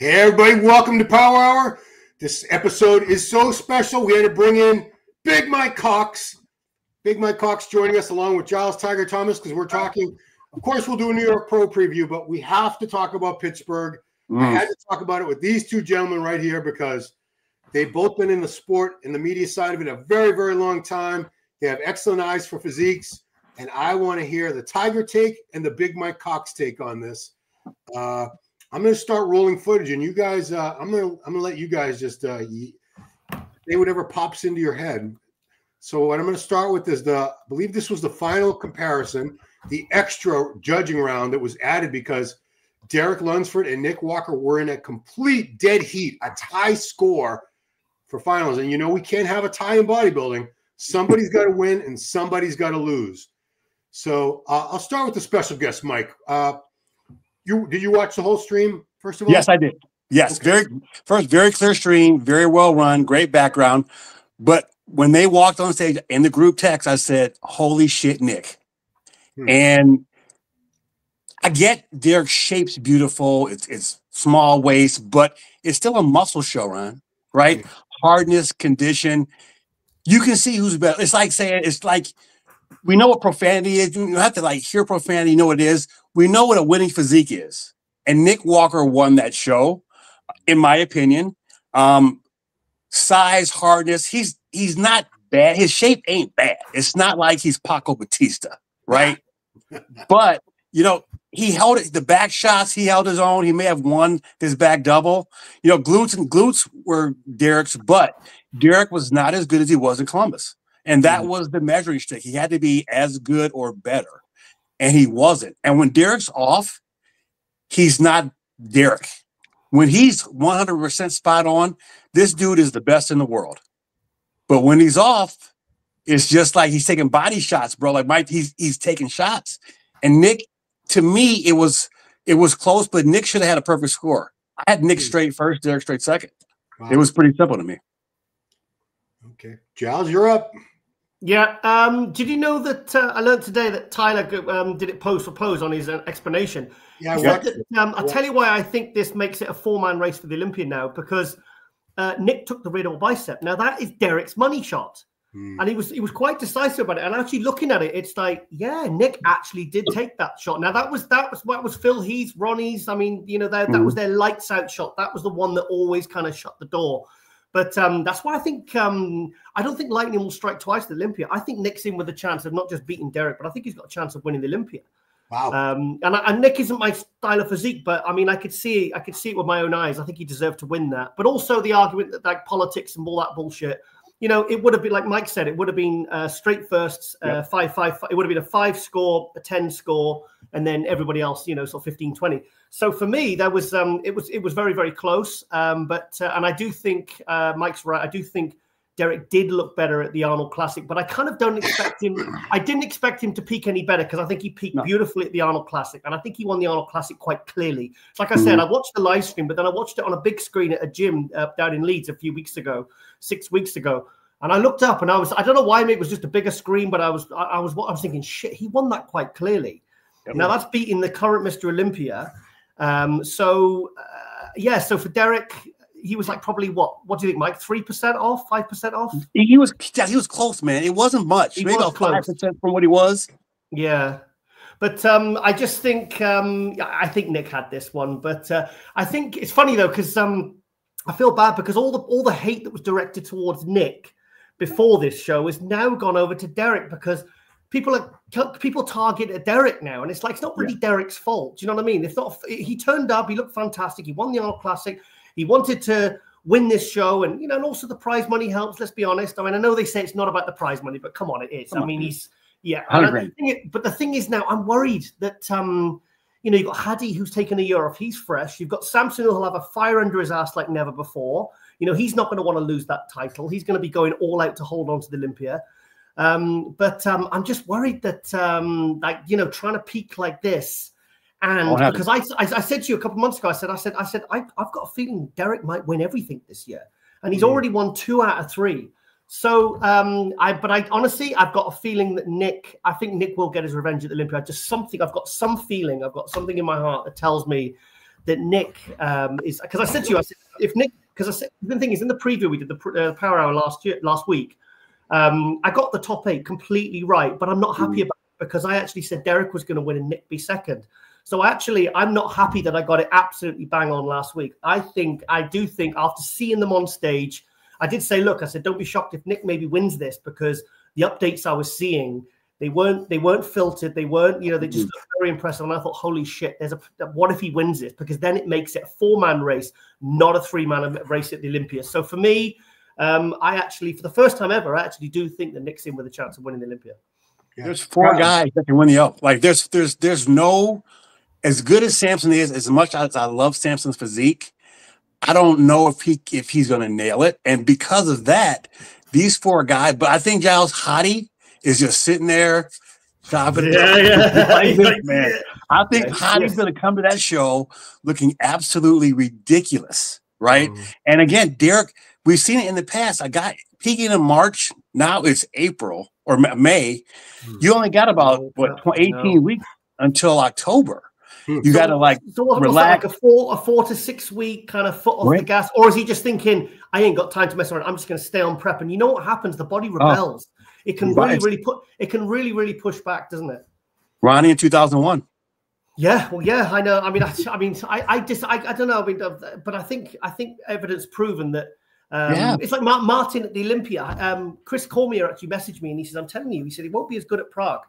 Hey everybody, welcome to Power Hour. This episode is so special. We had to bring in Big Mike Cox. Big Mike Cox joining us along with Giles Tiger Thomas because we're talking. Of course, we'll do a New York Pro preview, but we have to talk about Pittsburgh. I had to talk about it with these two gentlemen right here because they've both been in the sport and the media side of it a very, very long time. They have excellent eyes for physiques, and I want to hear the Tiger take and the Big Mike Cox take on this. I'm going to start rolling footage, and you guys, I'm going to let you guys just say whatever pops into your head. So what I'm going to start with is I believe this was the final comparison, the extra judging round that was added because Derek Lunsford and Nick Walker were in a complete dead heat, a tie score for finals. And you know we can't have a tie in bodybuilding. Somebody's got to win and somebody's got to lose. So I'll start with the special guest, Mike. Did you watch the whole stream, first of all? Yes, I did. Yes, okay. Very clear stream, very well run, great background. But when they walked on stage in the group text, I said, holy shit, Nick. And I get Derek's shape's beautiful. It's small waist, but it's still a muscle show, Ron, right? Hardness, condition. You can see who's better. It's like we know what profanity is. You don't have to hear profanity, you know what it is. We know what a winning physique is. And Nick Walker won that show, in my opinion. Size, hardness, he's not bad. His shape ain't bad. It's not like he's Paco Batista, right? But, you know, he held it, the back shots, he held his own. He may have won his back double. You know, glutes were Derek's, but Derek was not as good as he was in Columbus. And that was the measuring stick. He had to be as good or better. And he wasn't. And when Derek's off, he's not Derek. When he's 100% spot on, this dude is the best in the world. But when he's off, it's just like he's taking body shots, bro. Like Mike, he's taking shots. And Nick, to me, it was close, but Nick should have had a perfect score. I had Nick straight first, Derek straight second. Wow. It was pretty simple to me. Okay. Giles, you're up. Yeah. Did you know that I learned today that Tyler did it pose for pose on his explanation? Yeah, I'll tell you why I think this makes it a four-man race for the Olympian now, because Nick took the radial bicep. Now, that is Derek's money shot. And he was quite decisive about it. And actually looking at it, it's like, yeah, Nick actually did take that shot. Now, that was Phil Heath's, Ronnie's. I mean, you know, that was their lights out shot. That was the one that always kind of shut the door. But that's why I think I don't think Lightning will strike twice at the Olympia. I think Nick's in with a chance of not just beating Derek, but I think he's got a chance of winning the Olympia. Wow. And Nick isn't my style of physique, but I mean, I could see it with my own eyes. I think he deserved to win that. But also the argument that like politics and all that bullshit, you know, it would have been like Mike said, it would have been straight firsts, 5-5. It would have been a 5 score, a 10 score, and then everybody else, you know, sort of 15-20. So for me, that was it was very, very close. But I do think Mike's right. I do think Derek did look better at the Arnold Classic, but I kind of don't expect him. I didn't expect him to peak any better because I think he peaked beautifully at the Arnold Classic, and I think he won the Arnold Classic quite clearly. So like I said, I watched the live stream, but then I watched it on a big screen at a gym down in Leeds a few weeks ago, 6 weeks ago. And I looked up and I don't know why maybe it was just a bigger screen, but I was thinking, shit, he won that quite clearly. Now that's beating the current Mr. Olympia. So for Derek, he was like probably what do you think, Mike? 3% off, 5% off? He was close, man. It wasn't much. Maybe about 5% from what he was. Yeah. But I just think I think Nick had this one. But I think it's funny though, because I feel bad because all the hate that was directed towards Nick before this show has now gone over to Derek because people target at Derek now, and it's like it's not really Derek's fault. Do you know what I mean? It's not. He turned up. He looked fantastic. He won the Arnold Classic. He wanted to win this show, and you know, and also the prize money helps. Let's be honest. I mean, I know they say it's not about the prize money, but come on, it is. I mean, he's but the thing is now, I'm worried that you know, you've got Hadi who's taken a year off. He's fresh. You've got Samson who'll have a fire under his ass like never before. You know, he's not going to want to lose that title. He's going to be going all out to hold on to the Olympia. But I'm just worried that, like, you know, trying to peak like this. And because I said to you a couple of months ago, I said, I've got a feeling Derek might win everything this year. And he's already won 2 out of 3. So, but honestly, I've got a feeling that I think Nick will get his revenge at the Olympia. I've got some feeling, I've got something in my heart that tells me that Nick is, because I said to you, I said, if Nick, because I said, the thing is, in the preview we did, the Power Hour last week, I got the top 8 completely right, but I'm not happy about it because I actually said Derek was going to win and Nick be second. So actually, I'm not happy that I got it absolutely bang on last week. I do think after seeing them on stage, I did say, look, I said, don't be shocked if Nick maybe wins this, because the updates I was seeing, they weren't filtered. They weren't, they just looked very impressive. And I thought, holy shit, what if he wins this? Because then it makes it a 4-man race, not a 3-man race at the Olympia. So for me, I actually, for the first time ever, I actually do think that Nick's in with a chance of winning the Olympia. Yeah. There's 4 guys that can win the up. Like there's no, as good as Samson is, as much as I love Samson's physique, I don't know if he's going to nail it. And because of that, these 4 guys, but I think Giles Hottie is just sitting there chopping like this, man. I think Hottie's going to come to that show looking absolutely ridiculous, right? And again, Derek, we've seen it in the past. I got peaking in March. Now it's April or May. You only got about 18 weeks until October. You got to relax. Like a 4 to 6 week kind of foot off the gas, or is he just thinking, I ain't got time to mess around, I'm just going to stay on prep? And you know what happens? The body rebels. It can really push back, doesn't it? Ronnie in 2001. Yeah, well, yeah, I know. I don't know. I mean, but I think evidence proven that. It's like Martin at the Olympia. Chris Cormier actually messaged me and he says, I'm telling you, he said he won't be as good at Prague.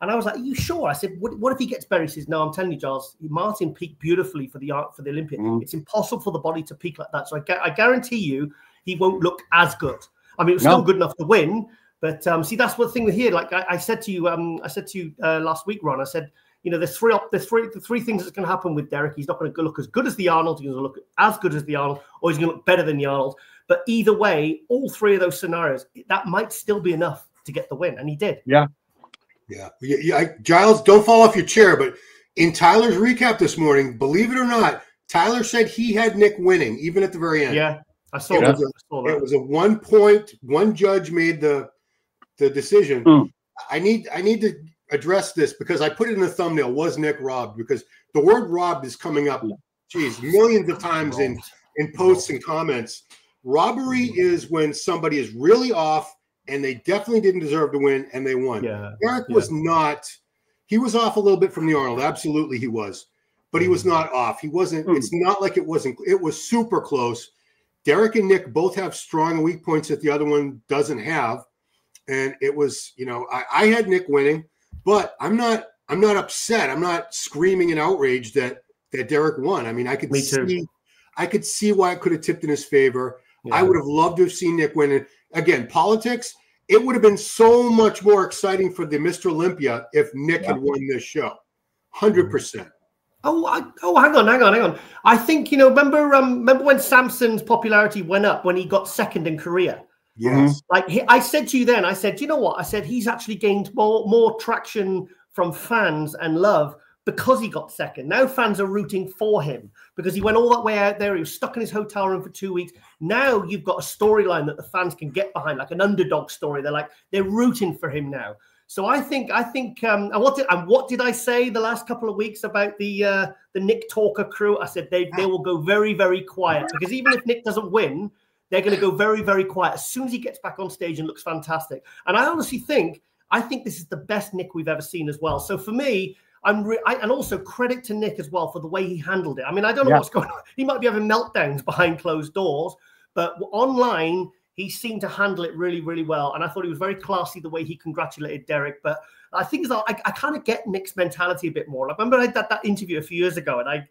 And I was like, are you sure? I said, what if he gets better? He says, no, I'm telling you, Giles, Martin peaked beautifully for the Olympia. It's impossible for the body to peak like that. So I guarantee you he won't look as good. I mean, it was still good enough to win. But see, that's what the thing with here. Like I said to you last week, Ron, I said, there's three things that's going to happen with Derek. He's not going to look as good as the Arnold. He's going to look as good as the Arnold, or he's going to look better than the Arnold. But either way, all 3 of those scenarios, that might still be enough to get the win. And he did. Yeah. Giles, don't fall off your chair. But in Tyler's recap this morning, believe it or not, Tyler said he had Nick winning, even at the very end. Yeah, I saw that. It was a 1 point. One judge made the decision. I need to address this because I put it in the thumbnail. Was Nick robbed? Because the word robbed is coming up, millions of times in posts and comments. Robbery is when somebody is really off and they definitely didn't deserve to win and they won. Derek was not. He was off a little bit from the Arnold. Absolutely he was. But he was not off. He wasn't. It's not like it wasn't. It was super close. Derek and Nick both have strong weak points that the other one doesn't have. And it was, I had Nick winning, but I'm not upset. I'm not screaming in outrage that Derek won. I mean, I could see why it could have tipped in his favor. Yeah. I would have loved to have seen Nick win. And again, politics, it would have been so much more exciting for the Mr. Olympia if Nick had won this show. 100%. Hang on. I think, remember when Samson's popularity went up when he got second in Korea? Yes. I said to you then, I said, you know what? I said, he's actually gained more traction from fans and love because he got second. Now fans are rooting for him because he went all that way out there. He was stuck in his hotel room for 2 weeks. Now you've got a storyline that the fans can get behind, like an underdog story. They're rooting for him now. So I think, and what did I say the last couple of weeks about the Nick Talker crew? I said they will go very, very quiet because even if Nick doesn't win, they're going to go very, very quiet as soon as he gets back on stage and looks fantastic. And I honestly think this is the best Nick we've ever seen as well. So for me, and also credit to Nick as well for the way he handled it. I mean, I don't know what's going on. He might be having meltdowns behind closed doors, but online, he seemed to handle it really, really well. And I thought he was very classy the way he congratulated Derek. But I think I kind of get Nick's mentality a bit more. I remember I did that interview a few years ago, and I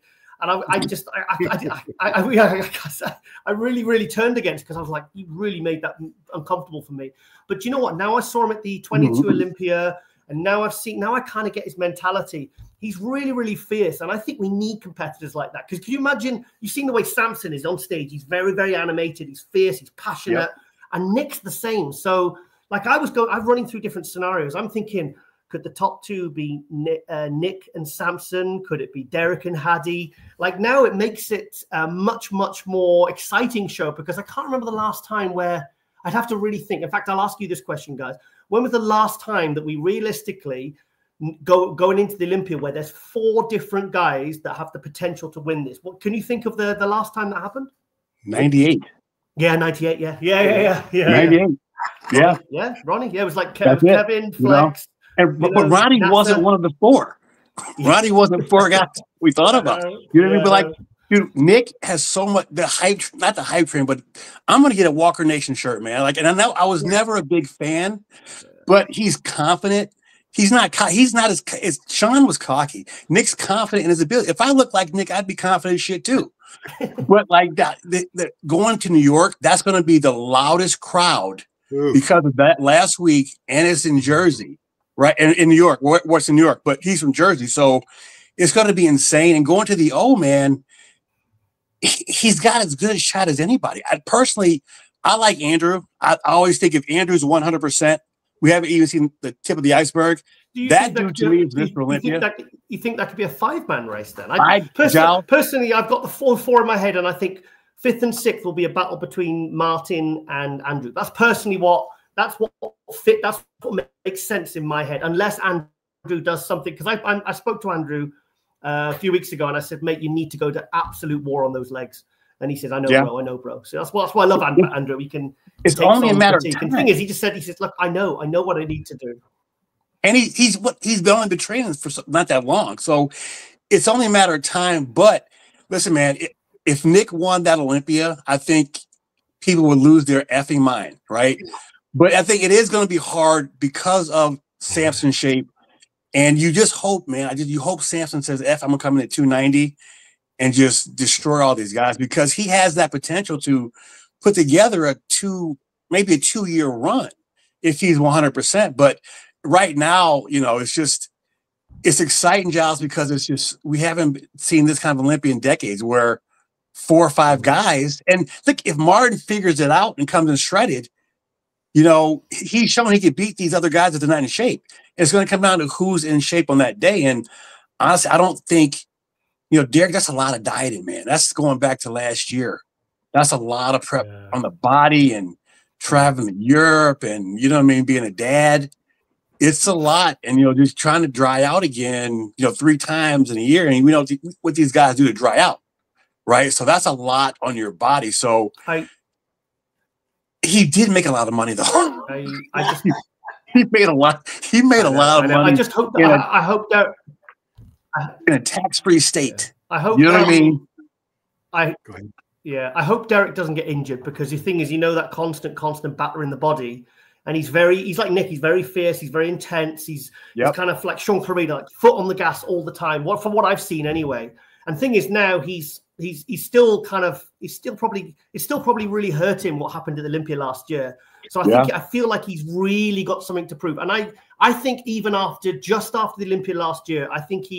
really, really turned against because I was like, you really made that uncomfortable for me. But you know what? Now I saw him at the 22 Olympia, and now I kind of get his mentality. He's really, really fierce. And I think we need competitors like that. Because can you imagine, you've seen the way Samson is on stage. He's very, very animated. He's fierce. He's passionate. Yep. And Nick's the same. So I'm running through different scenarios. I'm thinking, could the top 2 be Nick and Samson? Could it be Derek and Hadi? Now it makes it a much, much more exciting show because I can't remember the last time where I'd have to really think. In fact, I'll ask you this question, guys. When was the last time that we realistically going into the Olympia where there's 4 different guys that have the potential to win this. What can you think of the last time that happened? 98. Yeah, 98. Yeah. 98. Yeah, Ronnie. Yeah, it was like Kevin, Flex. But Ronnie wasn't one of the 4. Ronnie wasn't 4 guys we thought about. You know what I mean? But like, dude, Nick has so much not the hype train, but I'm gonna get a Walker Nation shirt, man. Like, and I know I was never a big fan, but he's confident. He's not as Sean was cocky. Nick's confident in his ability. If I look like Nick, I'd be confident as shit too. But like that, going to New York, that's going to be the loudest crowd because of that last week, and it's in Jersey, right? And in New York, what's in New York? But he's from Jersey, so it's going to be insane. And going to the man, he's got as good a shot as anybody. I like Andrew. I always think if Andrew's 100%. We haven't even seen the tip of the iceberg. That dude to me is Mr. Olympia. You think that could be a 5-man race then? Personally, I've got the 4 in my head, and I think 5th and 6th will be a battle between Martin and Andrew. That's personally what makes sense in my head, unless Andrew does something. Because I spoke to Andrew a few weeks ago, and I said, mate, you need to go to absolute war on those legs. And he said, I know, bro. So that's why I love Andrew. He can. It's only a matter of time. And the thing is, he says, look, I know what I need to do. And he's only been training for not that long, so it's only a matter of time. But listen, man, if Nick won that Olympia, I think people would lose their effing mind, right? But I think it is going to be hard because of Samson's shape, and you just hope, man. You hope Samson says, "F, I'm gonna come in at 290." And just destroy all these guys, because he has that potential to put together maybe a 2-year run if he's 100%. But right now, it's exciting, Giles, because we haven't seen this kind of Olympia in decades where 4 or 5 guys. And look, if Martin figures it out and comes in shredded, he's shown he can beat these other guys that they're not in shape. It's going to come down to who's in shape on that day. And honestly, I don't think. Derek, that's a lot of dieting, man. That's going back to last year. That's a lot of prep on the body and traveling to Europe and, being a dad. It's a lot. And, just trying to dry out again, 3 times in a year. And we know what these guys do to dry out, right? So that's a lot on your body. So he did make a lot of money, though. He made a lot. He made a lot of money. I just hope that I hope that in a tax-free state. I hope. You know what I mean? I hope Derek doesn't get injured, because the thing is, that constant batter in the body, and he's like Nick. He's very fierce. He's very intense. He's kind of like Sean Clarida, like foot on the gas all the time. From what I've seen, anyway. And the thing is, now he's still probably really hurt him what happened at Olympia last year. So I feel like he's really got something to prove. And I think even just after the Olympia last year, I think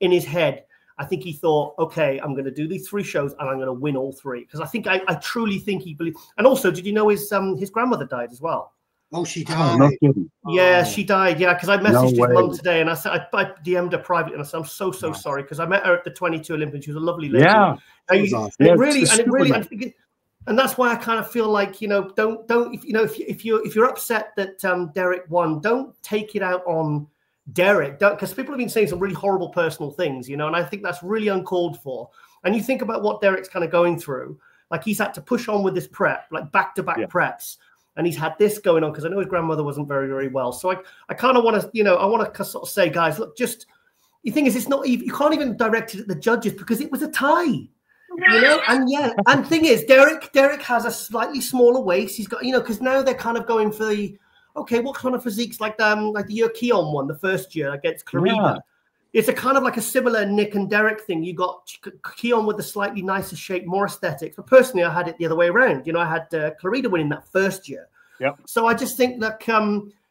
in his head, I think he thought, okay, I'm going to do these 3 shows and I'm going to win all 3. Because I truly think he believed. And also, did you know his grandmother died as well? Oh, she died. No kidding. Yeah, she died. Yeah, because I messaged his mum today, and I said I DM'd her privately, and I said I'm so sorry, because I met her at the 22 Olympics. She was a lovely lady. Yeah, and that's why I kind of feel like don't if you're upset that Derek won, don't take it out on Derek, because people have been saying some really horrible personal things, and I think that's really uncalled for. And you think about what Derek's kind of going through, like he's had to push on with this prep, like back-to-back preps. And he's had this going on, because I know his grandmother wasn't very, very well. So I kind of want to, I want to sort of say, guys, look, just the thing is, it's not even, you can't even direct it at the judges, because it was a tie, and thing is, Derek has a slightly smaller waist. He's got, because now they're kind of going for the, okay, what kind of physiques like the year Keon won the first year against Clarida. Yeah. It's a kind of like a similar Nick and Derek thing. You got Keon with a slightly nicer shape, more aesthetics. But personally, I had it the other way around. I had Clarida winning that first year. Yep. So I just think that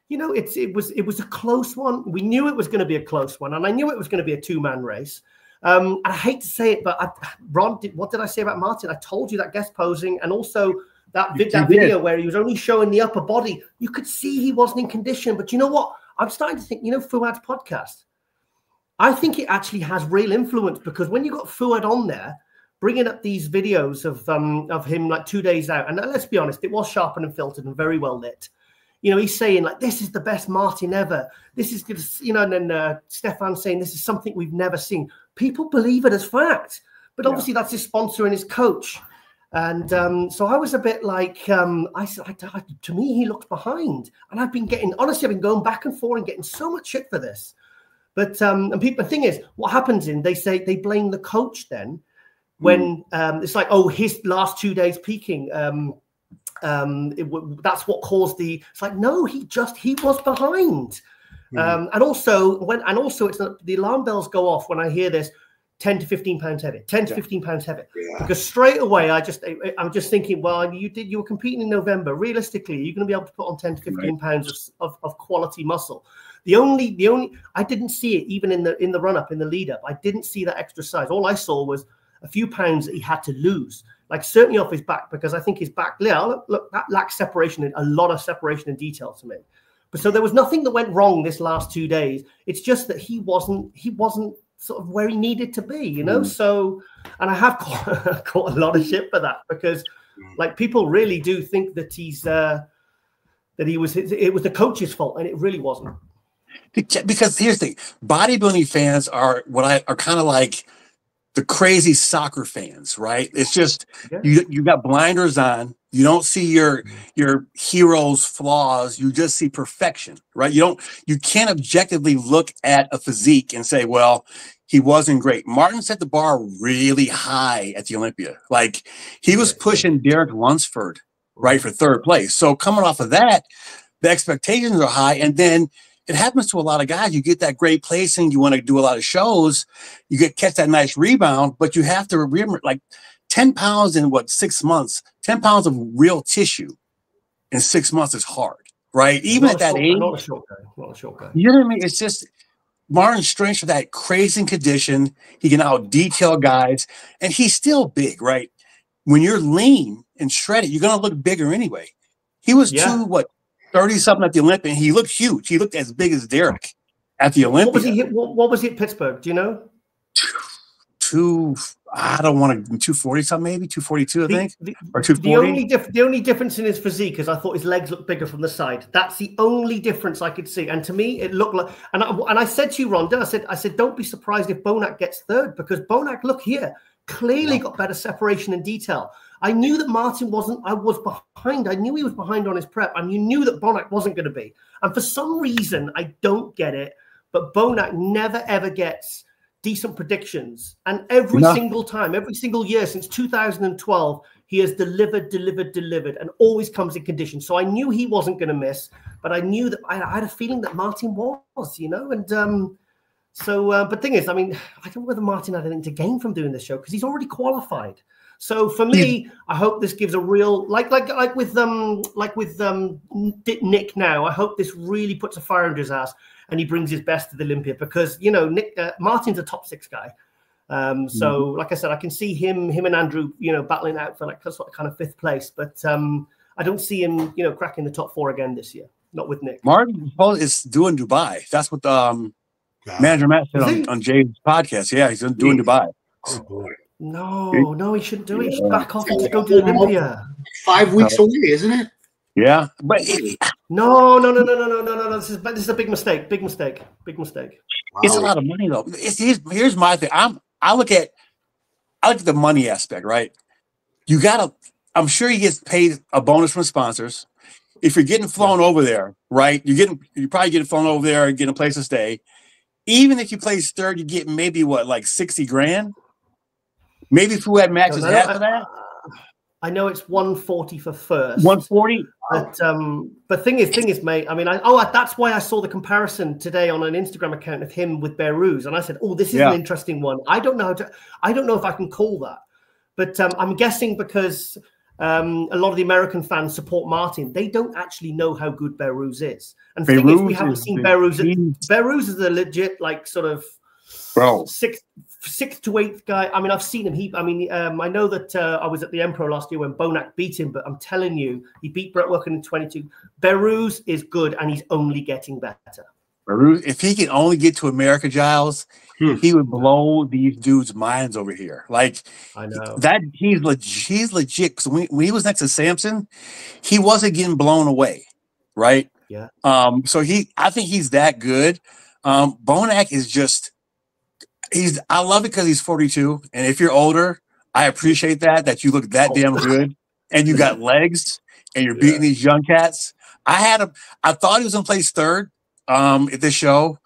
it was a close one. We knew it was going to be a close one, and I knew it was going to be a 2-man race. I hate to say it, but Ron, what did I say about Martin? I told you that guest posing, and also that video where he was only showing the upper body. You could see he wasn't in condition. But you know what? I'm starting to think. Fuad's podcast. I think it actually has real influence, because when you got Fuad on there, bringing up these videos of him like 2 days out, and let's be honest, it was sharpened and filtered and very well lit. You know, he's saying like, this is the best Martin ever. This is good, you know, and then Stefan's saying this is something we've never seen. People believe it as fact, but obviously that's his sponsor and his coach. And so I was a bit like, I said, to me, he looked behind. And I've been going back and forth and getting so much shit for this. But and people, the thing is, what happens they blame the coach then when it's like, oh, his last 2 days peaking. That's what caused it's like, no, he was behind. And also it's the alarm bells go off when I hear this 10 to 15 pounds heavy, 10 to 15 pounds heavy, because straight away I'm just thinking, well, you were competing in November. Realistically, you're going to be able to put on 10 to 15 pounds of quality muscle. The only I didn't see it even in the run up, in the lead up. I didn't see that extra size. All I saw was a few pounds that he had to lose, like certainly off his back, because I think his back, look, that lacks separation, a lot of separation and detail to me. But so there was nothing that went wrong this last 2 days. It's just that he wasn't sort of where he needed to be, you know. So, and I have caught a lot of shit for that, because like people really do think that it was the coach's fault, and it really wasn't. Because here's the thing, bodybuilding fans are kind of like the crazy soccer fans, right? It's just you got blinders on. You don't see your hero's flaws. You just see perfection, right? You can't objectively look at a physique and say, well, he wasn't great. Martin set the bar really high at the Olympia. Like he was pushing Derek Lunsford, right, for third place. So coming off of that, the expectations are high. And then it happens to a lot of guys. You get that great placing. You want to do a lot of shows. You catch that nice rebound, but you have to remember, like 10 pounds in 6 months, 10 pounds of real tissue in 6 months is hard, right? Even at that age. Not a short guy. You know what I mean? It's just Martin's strength for that crazy condition. He can out detail guys, and he's still big, right? When you're lean and shredded, you're going to look bigger anyway. He was 30-something at the Olympia, and he looked huge. He looked as big as Derek at the Olympia. What was he at Pittsburgh? Do you know? I don't want to, 240 something, maybe 242, I think, or 240. The only difference in his physique is I thought his legs looked bigger from the side. That's the only difference I could see. And to me, it looked like, and I said to you, Rhonda, I said, don't be surprised if Bonac gets third, because Bonac, look here, clearly got better separation and detail. I knew that Martin wasn't. I was behind. I knew he was behind on his prep, and you knew that Bonac wasn't going to be. And for some reason, I don't get it, but Bonac never ever gets decent predictions. And every single time, every single year since 2012, he has delivered, and always comes in condition. So I knew he wasn't going to miss, but I knew that I had a feeling that Martin was, you know. And but thing is, I mean, I don't know whether Martin had anything to gain from doing this show, because he's already qualified. So for me, I hope this gives a real like with Nick now. I hope this really puts a fire under his ass and he brings his best to the Olympia, because you know Martin's a top 6 guy. So like I said, I can see him and Andrew, you know, battling out for like sort of kind of 5th place, but I don't see him, you know, cracking the top 4 again this year. Not with Nick. Martin is doing Dubai. That's what manager Matt said on Jay's podcast. Yeah, he's doing Dubai. Oh boy. No, he shouldn't do it. He should back off and go to Olympia. 5 weeks away, isn't it? Yeah, but no. This is a big mistake. Big mistake. Wow. It's a lot of money though. Here's my thing. I look at the money aspect, right? I'm sure he gets paid a bonus from sponsors. If you're getting flown over there, right? You're probably getting flown over there and getting a place to stay. Even if you place third, you get maybe like 60 grand. Maybe if we had matches after that. I know it's 140 for first. 140. But thing is, mate. I mean, that's why I saw the comparison today on an Instagram account of him with Behruz, and I said, "Oh, this is an interesting one." I don't know if I can call that, but I'm guessing because a lot of the American fans support Martin. They don't actually know how good Behruz is, and the thing is, we haven't seen Behruz. Behruz is a legit like sort of sixth to 8th guy. I mean, I've seen him. I know that I was at the Empro last year when Bonac beat him, but I'm telling you, he beat Brett Wilkin in 22. Behruz is good, and he's only getting better. Behruz, if he can only get to America, Giles, he would blow these dudes' minds over here. Like, I know that he's legit. Because when he was next to Samson, he wasn't getting blown away. right? Yeah. So I think he's that good. Bonac is just, I love it because he's 42. And if you're older, I appreciate that you look that damn good and you got legs and you're beating these young cats. I thought he was going to place third at this show,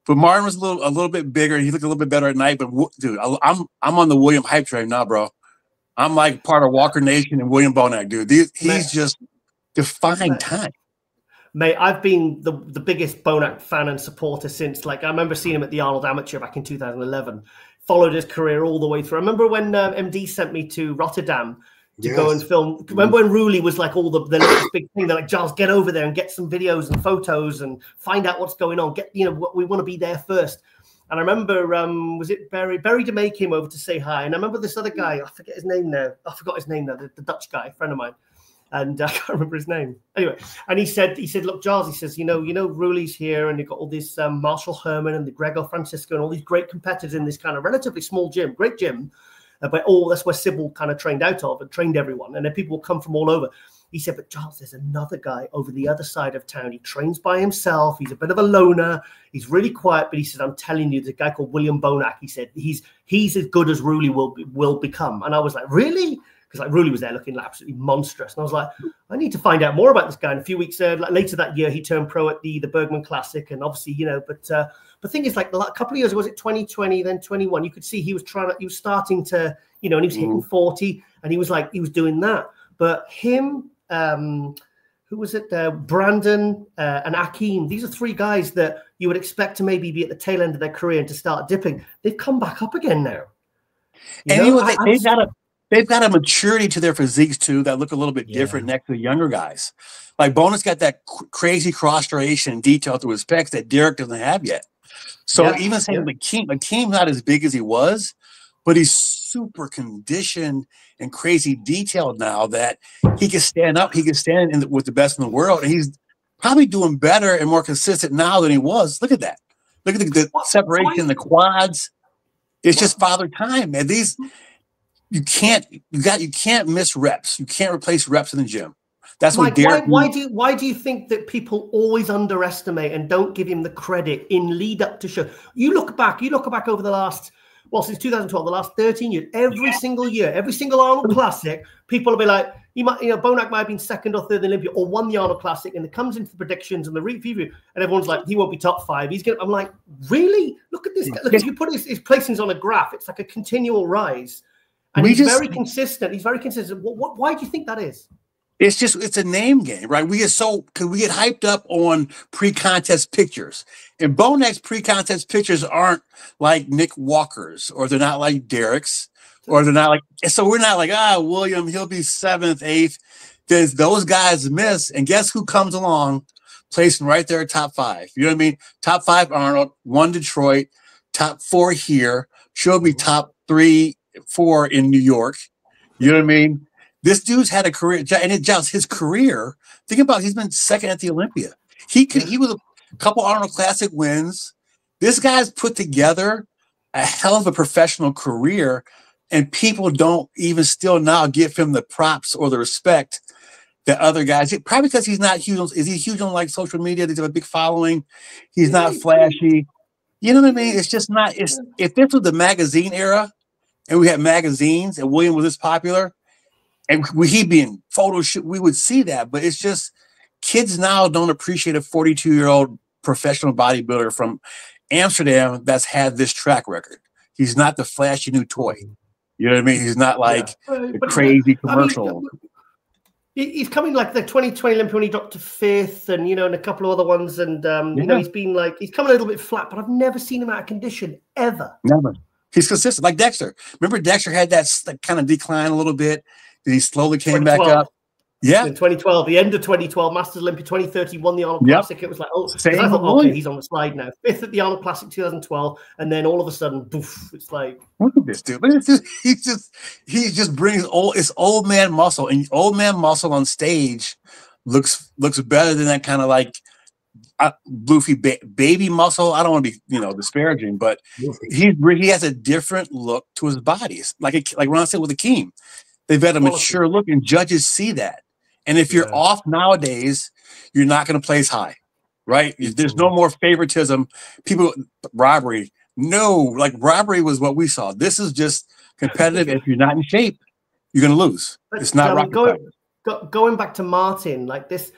but Martin was a little bit bigger. He looked a little bit better at night. But dude, I'm on the William hype train now, bro. I'm like part of Walker Nation and William Bonac, dude. He's just defying time. Mate, I've been the biggest Bonac fan and supporter since, like, I remember seeing him at the Arnold Amateur back in 2011. Followed his career all the way through. I remember when MD sent me to Rotterdam to go and film. Remember when Rooley was like all the big thing? They're like, Giles, get over there and get some videos and photos and find out what's going on. We want to be there first. And I remember, was it Barry DeMay came over to say hi. And I remember this other guy, I forgot his name now, the Dutch guy, a friend of mine. And I can't remember his name. Anyway, and he said, look, Giles, he says, Rooley's here, and you've got all this Marshall Herman and the Gregor Francisco and all these great competitors in this kind of relatively small gym, great gym. But that's where Sybil kind of trained out of and trained everyone. And then people will come from all over. He said, but Giles, there's another guy over the other side of town. He trains by himself. He's a bit of a loner. He's really quiet. But he said, I'm telling you, the guy called William Bonac, he said, he's as good as Rooley will become. And I was like, really? Because like Rooley was there looking absolutely monstrous. And I was like, I need to find out more about this guy. And a few weeks later that year, he turned pro at the Bergman Classic. And obviously, but the thing is, like a couple of years, was it 2020, then 21, you could see he was starting to, and he was hitting 40 and he was doing that. But him, who was it? Brandon and Akeem. These are three guys that you would expect to maybe be at the tail end of their career and to start dipping. They've come back up again now. They've got a maturity to their physiques too that look a little bit different next to the younger guys. Like Bonus got that crazy cross striation detail through his pecs that Derek doesn't have yet. So even saying Akeem's not as big as he was, but he's super conditioned and crazy detailed now that he can stand up. He can stand with the best in the world, and he's probably doing better and more consistent now than he was. Look at that. Look at the separation, the quads. It's just father time, man. You can't miss reps. You can't replace reps in the gym. That's Mike, what Derek. Why do you think that people always underestimate and don't give him the credit in lead up to show? You look back over the last, since 2012, the last 13 years, every single year, every single Arnold Classic, people will be like, Bonac might have been second or third in Olympia or won the Arnold Classic, and it comes into the predictions and the review, and everyone's like, he won't be top 5. I'm like, really? Look at this guy. Look, if you put his placings on a graph, it's like a continual rise. And he's very consistent. He's very consistent. Why do you think that is? It's a name game, right? We get hyped up on pre-contest pictures, and Bonac's pre-contest pictures aren't like Nick Walker's, or they're not like Derek's, or they're not like. So we're not like, William, he'll be 7th, 8th. Those guys miss, and guess who comes along, placing right there, top 5. You know what I mean? Top 5 Arnold, 1 Detroit, top 4 here. She'll be top 3, 4 in New York. You know what I mean? This dude's had a career, and his career. Think about it, he's been second at the Olympia. He was a couple Arnold Classic wins. This guy's put together a hell of a professional career, and people don't even still now give him the props or the respect that other guys. Probably because he's not huge. Is he huge on like social media? Does he have a big following? He's not flashy. You know what I mean? It's just not. If this was the magazine era, and we had magazines, and William was this popular, and he'd be in photo shoot, we would see that. But it's just kids now don't appreciate a 42-year-old professional bodybuilder from Amsterdam that's had this track record. He's not the flashy new toy. You know what I mean? He's not like a crazy commercial. He's coming like the 2020 Olympia when he dropped to 5th, and and a couple of other ones, and he's been like, he's coming a little bit flat, but I've never seen him out of condition ever. Never. He's consistent, like Dexter. Remember, Dexter had that kind of decline a little bit. Then he slowly came back up. Yeah. In 2012, the end of 2012, Masters Olympia 2030, won the Arnold Classic. It was like, I thought, okay, he's on the slide now. 5th at the Arnold Classic 2012, and then all of a sudden, poof, it's like, look at this dude. But he just brings old man muscle, and old man muscle on stage looks better than that kind of like Bluefy baby muscle. I don't want to be disparaging, but he has a different look to his body. Like when I said with Akeem, they've had a mature look, and judges see that. And if you're off nowadays, you're not going to place high, right? There's no more favoritism. People, robbery. No, like robbery was what we saw. This is just competitive. If you're not in shape, you're going to lose. But, it's not rocket going back to Martin, like this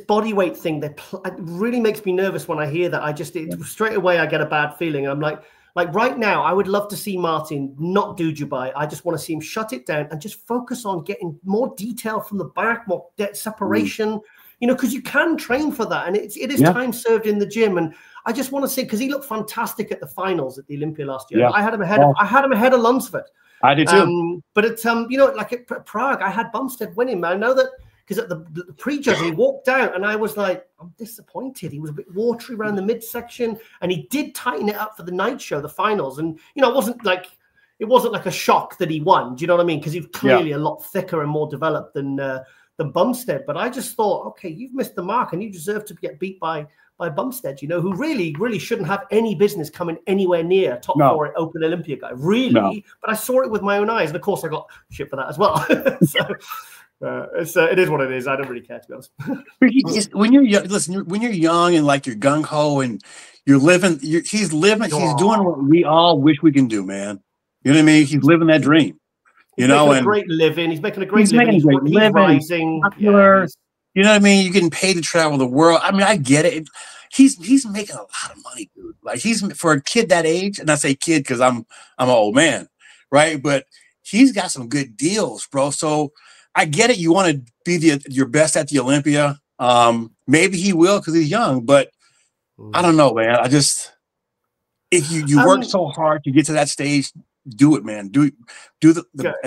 body weight thing, it really makes me nervous when I hear that. Straight away I get a bad feeling. I'm like right now, I would love to see Martin not do Dubai. I just want to see him shut it down and just focus on getting more detail from the back, more separation, you know, because you can train for that. And it is time served in the gym. And I just want to see, because he looked fantastic at the finals at the Olympia last year. I had him ahead of Lunsford. I did too. But it's you know, like at Prague, I had Bumstead winning. I know that because at the pre-judge, he walked out and I was like, I'm disappointed. He was a bit watery around the midsection, and he did tighten it up for the night show, the finals. And you know, it wasn't like a shock that he won. Do you know what I mean? Because he's clearly a lot thicker and more developed than Bumstead. But I just thought, okay, you've missed the mark, and you deserve to get beat by Bumstead, you know, who really shouldn't have any business coming anywhere near top 4 Open Olympia guy, really. But I saw it with my own eyes, and of course I got shit for that as well. So it is what it is. I don't really care, to be honest. When you're young, listen, when you're young and like you're gung ho and you're living, he's doing what we all wish we can do, man. You know what I mean? He's living that dream. He's making a great living. He's making a great living. He's rising. Popular. You know what I mean? You're getting paid to travel the world. I mean, I get it. He's making a lot of money, dude. Like he's, for a kid that age, and I say kid because I'm an old man, right? But he's got some good deals, bro. So I get it. You want to be your best at the Olympia. Maybe he will because he's young, but I don't know, man. If you work so hard to get to that stage, do it, man. Do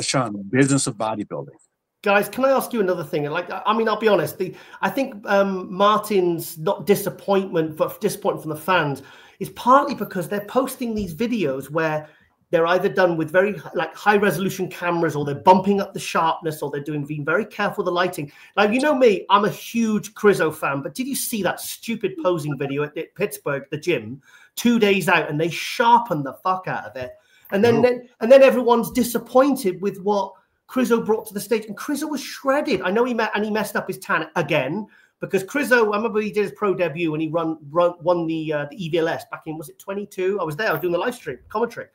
Sean, the business of bodybuilding. Guys, can I ask you another thing? Like, I mean, I'll be honest. I think Martin's disappointment from the fans is partly because they're posting these videos where they're either done with very high resolution cameras, or they're bumping up the sharpness, or they're being very careful with the lighting. Like, you know me, I'm a huge Crizzo fan, but did you see that stupid posing video at Pittsburgh, the gym, 2 days out, and they sharpened the fuck out of it, and then everyone's disappointed with what Crizzo brought to the stage, and Crizzo was shredded. I know he messed up his tan again, because Crizzo, I remember he did his pro debut and he won the EVLS back in, was it 22? I was there. I was doing the live stream commentary,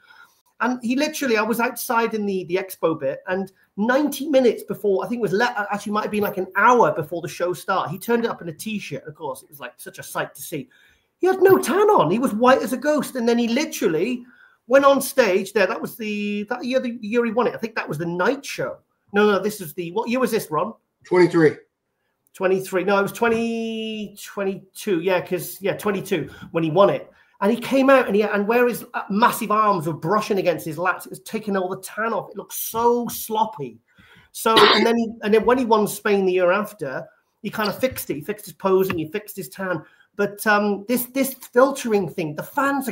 and he literally, I was outside in the expo bit, and 90 minutes before, I think it was actually might have been like an hour before the show started, he turned it up in a t-shirt. Of course, it was like such a sight to see. He had no tan on. He was white as a ghost, and then he literally went on stage there. That was the year he won it. I think that was the night show. No, this is what year was this, Ron? 23. 23. No, it was 2022. Yeah, because 22 when he won it. And he came out and where his massive arms were brushing against his lats, it was taking all the tan off. It looked so sloppy. So and then when he won Spain the year after, he kind of fixed it. He fixed his posing. He fixed his tan. But this filtering thing, the fans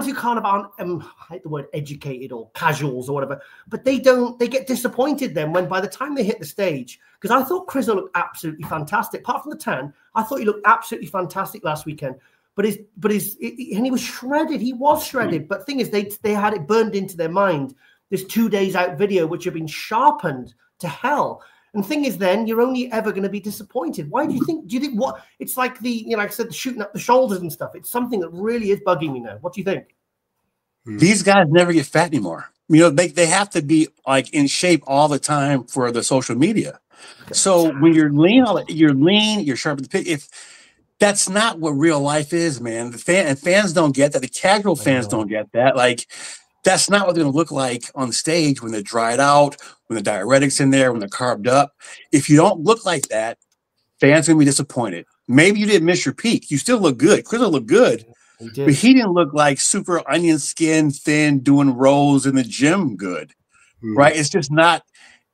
who kind of aren't, I hate the word educated or casuals or whatever, but they get disappointed then when by the time they hit the stage, because I thought Crizzo looked absolutely fantastic. Apart from the tan, I thought he looked absolutely fantastic last weekend. And he was shredded. He was shredded. But the thing is, they had it burned into their mind, this 2 days out video, which had been sharpened to hell. And the thing is, then you're only ever going to be disappointed. Why do you think? What? It's like like I said, the shooting up the shoulders and stuff. It's something that really is bugging me now. What do you think? These guys never get fat anymore. You know, they have to be like in shape all the time for the social media. Okay. So when you're lean, you're sharp at the pit. If that's not what real life is, man. The fans don't get that. The casual fans don't get that. Like, that's not what they're going to look like on stage when they're dried out, when the diuretics in there, when they're carved up. If you don't look like that, fans are going to be disappointed. Maybe you didn't miss your peak. You still look good. Crizzo looked good, but he didn't look like super onion skin, thin, doing rolls in the gym good, right? It's just not.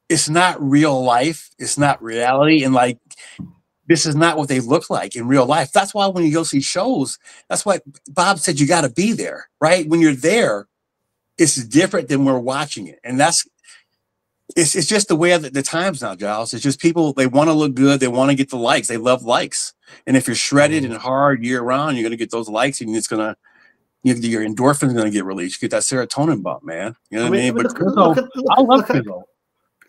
It's not real life. It's not reality, and like, this is not what they look like in real life. That's why when you go see shows, that's why Bob said you got to be there, right? When you're there, it's different than we're watching it. And it's just the way of the times now, Giles. It's just people, they want to look good. They want to get the likes. They love likes. And if you're shredded and hard year round, you're going to get those likes, and it's going to, your endorphins are going to get released. You get that serotonin bump, man. You know what I mean? But I love Crizzo.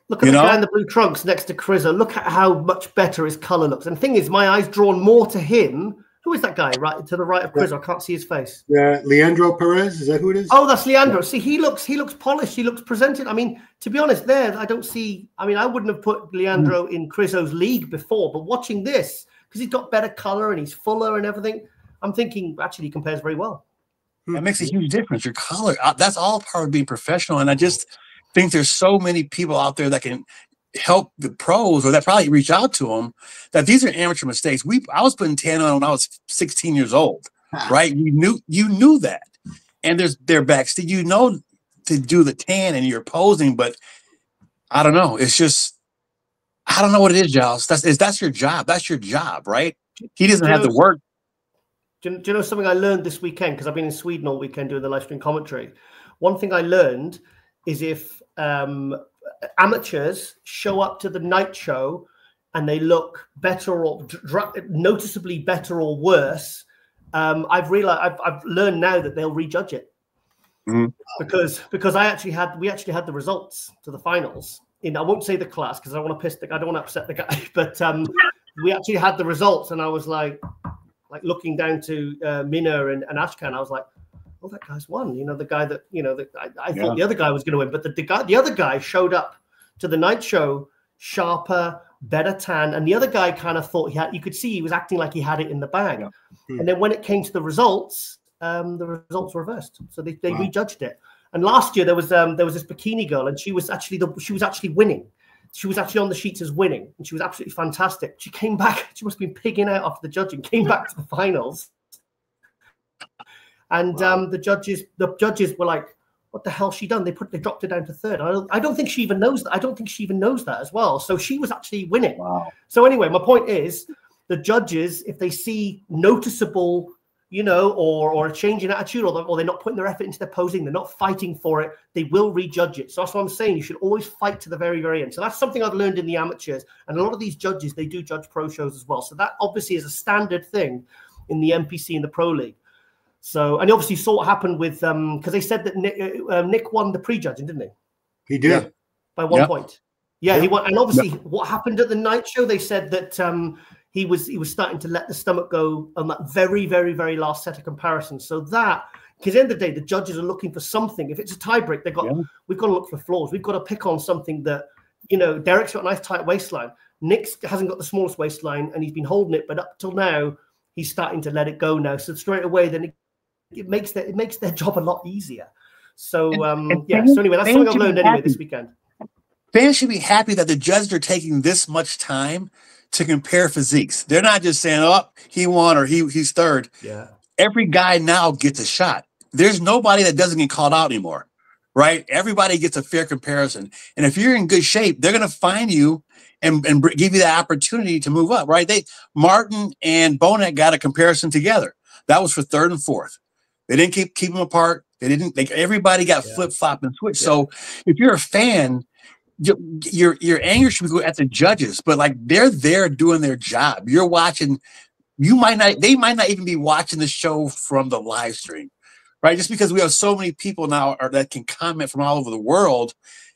Look at the guy in the blue trunks next to Crizzo. Look at how much better his color looks. And the thing is, my eye's drawn more to him. Who is that guy right to the right of Crizzo? I can't see his face. Yeah, Leandro Perez, is that who it is? Oh, that's Leandro. See, he looks polished. He looks presented. I mean, to be honest, I don't see. I mean, I wouldn't have put Leandro in Crizzo's league before, but watching this, because he's got better color and he's fuller and everything, I'm thinking actually he compares very well. It makes a huge difference. Your color, that's all part of being professional. And I just think there's so many people out there that can help the pros, or that probably reach out to them, that these are amateur mistakes. I was putting tan on when I was 16 years old, right? You knew that. And they're backstage, to do the tan and you're posing, but I don't know. It's just, I don't know what it is, Giles. That's your job. That's your job, right? He doesn't have to work. Do you know something I learned this weekend? Because I've been in Sweden all weekend doing the live stream commentary. One thing I learned is if amateurs show up to the night show and they look better or noticeably better or worse, I've learned now that they'll rejudge it. Because we actually had the results to the finals. I won't say the class because I don't want to upset the guy, but we actually had the results, and I was like looking down to Mina and Ashkan. I was like, oh, that guy's won. The guy that I thought the other guy was going to win, but the other guy showed up to the night show sharper, better tan, and the other guy kind of thought you could see he was acting like he had it in the bag. And then when it came to the results were reversed, so they rejudged it. And last year there was this bikini girl, and she was actually winning. She was actually on the sheets as winning, and she was absolutely fantastic. She came back. She must have been pigging out after the judging. Came back to the finals, and the judges were like, "What the hell she done?" They dropped her down to third. I don't think she even knows that. I don't think she even knows that as well. So she was actually winning. Wow. So anyway, my point is, the judges, if they see noticeable, or a change in attitude, or they're not putting their effort into their posing, they're not fighting for it, they will rejudge it. So that's what I'm saying. You should always fight to the very, very end. So that's something I've learned in the amateurs. And a lot of these judges, they do judge pro shows as well. So that obviously is a standard thing in the NPC and the Pro League. So, and you obviously saw what happened with, because they said that Nick won the pre-judging, didn't he? He did. Yeah. By 1 point. Yeah, he won. And obviously what happened at the night show, they said that he was starting to let the stomach go on that very, very, very last set of comparisons. So that, because at the end of the day, the judges are looking for something. If it's a tie break, we've got to look for flaws. We've got to pick on something that, Derek's got a nice tight waistline. Nick hasn't got the smallest waistline, and he's been holding it, but up till now, he's starting to let it go now. So straight away, then it makes their job a lot easier. So so anyway, that's something I've learned anyway this weekend. Fans should be happy that the judges are taking this much time to compare physiques. They're not just saying, "Oh, he won" or he's third. Yeah. Every guy now gets a shot. There's nobody that doesn't get called out anymore, right? Everybody gets a fair comparison. And if you're in good shape, they're going to find you and give you the opportunity to move up, right? Martin and Bonet got a comparison together. That was for third and fourth. They didn't keep them apart. Everybody got flip-flop and switch. So if you're a fan, your anger should go at the judges, but they're there doing their job. You're watching. They might not even be watching the show from the live stream, right? Just because we have so many people now that can comment from all over the world,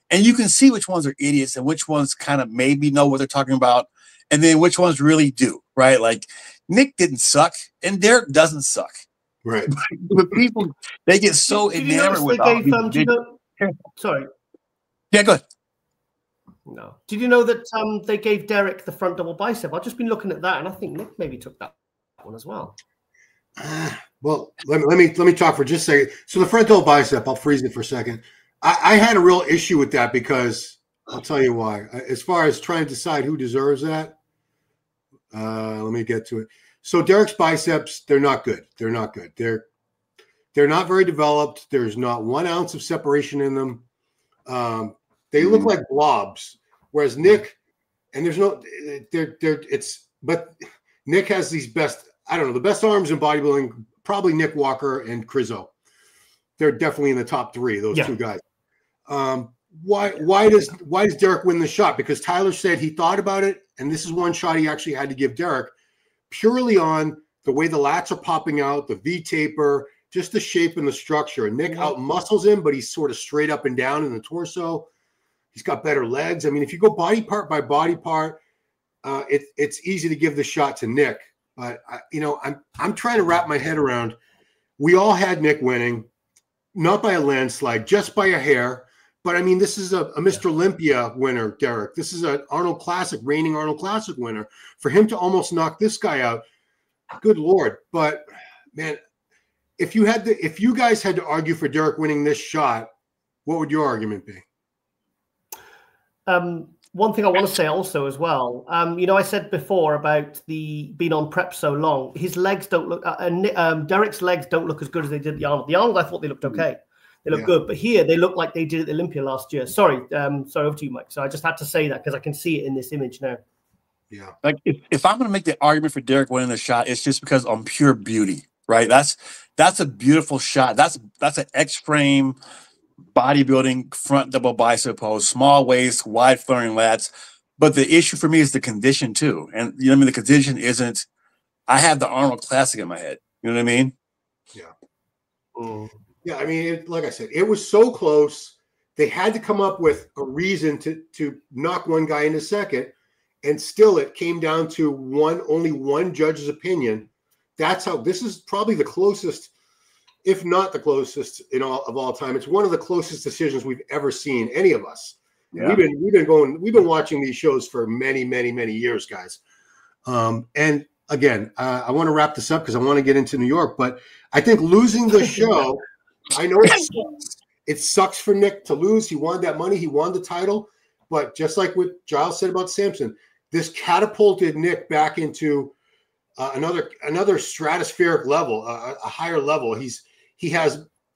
and you can see which ones are idiots and which ones kind of maybe know what they're talking about, and then which ones really do, right? Like Nick didn't suck, and Derek doesn't suck, right? But people, they get so enamored with all these. Sorry. Yeah, go ahead. No. Did you know that they gave Derek the front double bicep? I've just been looking at that, and I think Nick maybe took that one as well. Well, let me talk for just a second. So the front double bicep, I'll freeze it for a second. I had a real issue with that because I'll tell you why. As far as trying to decide who deserves that, let me get to it. So Derek's biceps, they're not good. They're not good. They're not very developed. There's not 1 ounce of separation in them. They look like blobs, whereas Nick, and there's no, but Nick has these the best arms in bodybuilding, probably Nick Walker and Crizzo. They're definitely in the top 3, those two guys. Why does Derek win the shot? Because Tyler said he thought about it, and this is one shot he actually had to give Derek, purely on the way the lats are popping out, the V taper, just the shape and the structure. And Nick out muscles him, but he's sort of straight up and down in the torso. He's got better legs. I mean, if you go body part by body part, it's easy to give the shot to Nick. But I'm trying to wrap my head around. We all had Nick winning, not by a landslide, just by a hair. But I mean, this is a Mr. Olympia winner, Derek. This is an Arnold Classic, reigning Arnold Classic winner. For him to almost knock this guy out, good Lord. But man, if you guys had to argue for Derek winning this shot, what would your argument be? One thing I want to say also as well, I said before about being on prep so long, his legs don't look, Derek's legs don't look as good as they did the Arnold. The Arnold, I thought they looked okay. They look good, but here they look like they did at the Olympia last year. Sorry, over to you, Mike. So I just had to say that because I can see it in this image now. Yeah. Like if I'm going to make the argument for Derek winning the shot, it's just because on pure beauty, right? That's a beautiful shot. That's an X-frame bodybuilding front double bicep pose, small waist, wide flaring lats. But the issue for me is the condition too. And you know what I mean? The condition isn't, I have the Arnold Classic in my head. You know what I mean? Yeah. Yeah, I mean, like I said, it was so close. They had to come up with a reason to knock one guy into second, and still it came down to only one judge's opinion. That's how this is probably the closest, if not the closest of all time. It's one of the closest decisions we've ever seen, any of us. Yeah. We've been watching these shows for many, many, many years, guys. And again, I want to wrap this up because I want to get into New York, but I think losing the show. I know it sucks for Nick to lose. He wanted that money. He won the title. But just like what Giles said about Samson, this catapulted Nick back into another stratospheric level, a higher level. He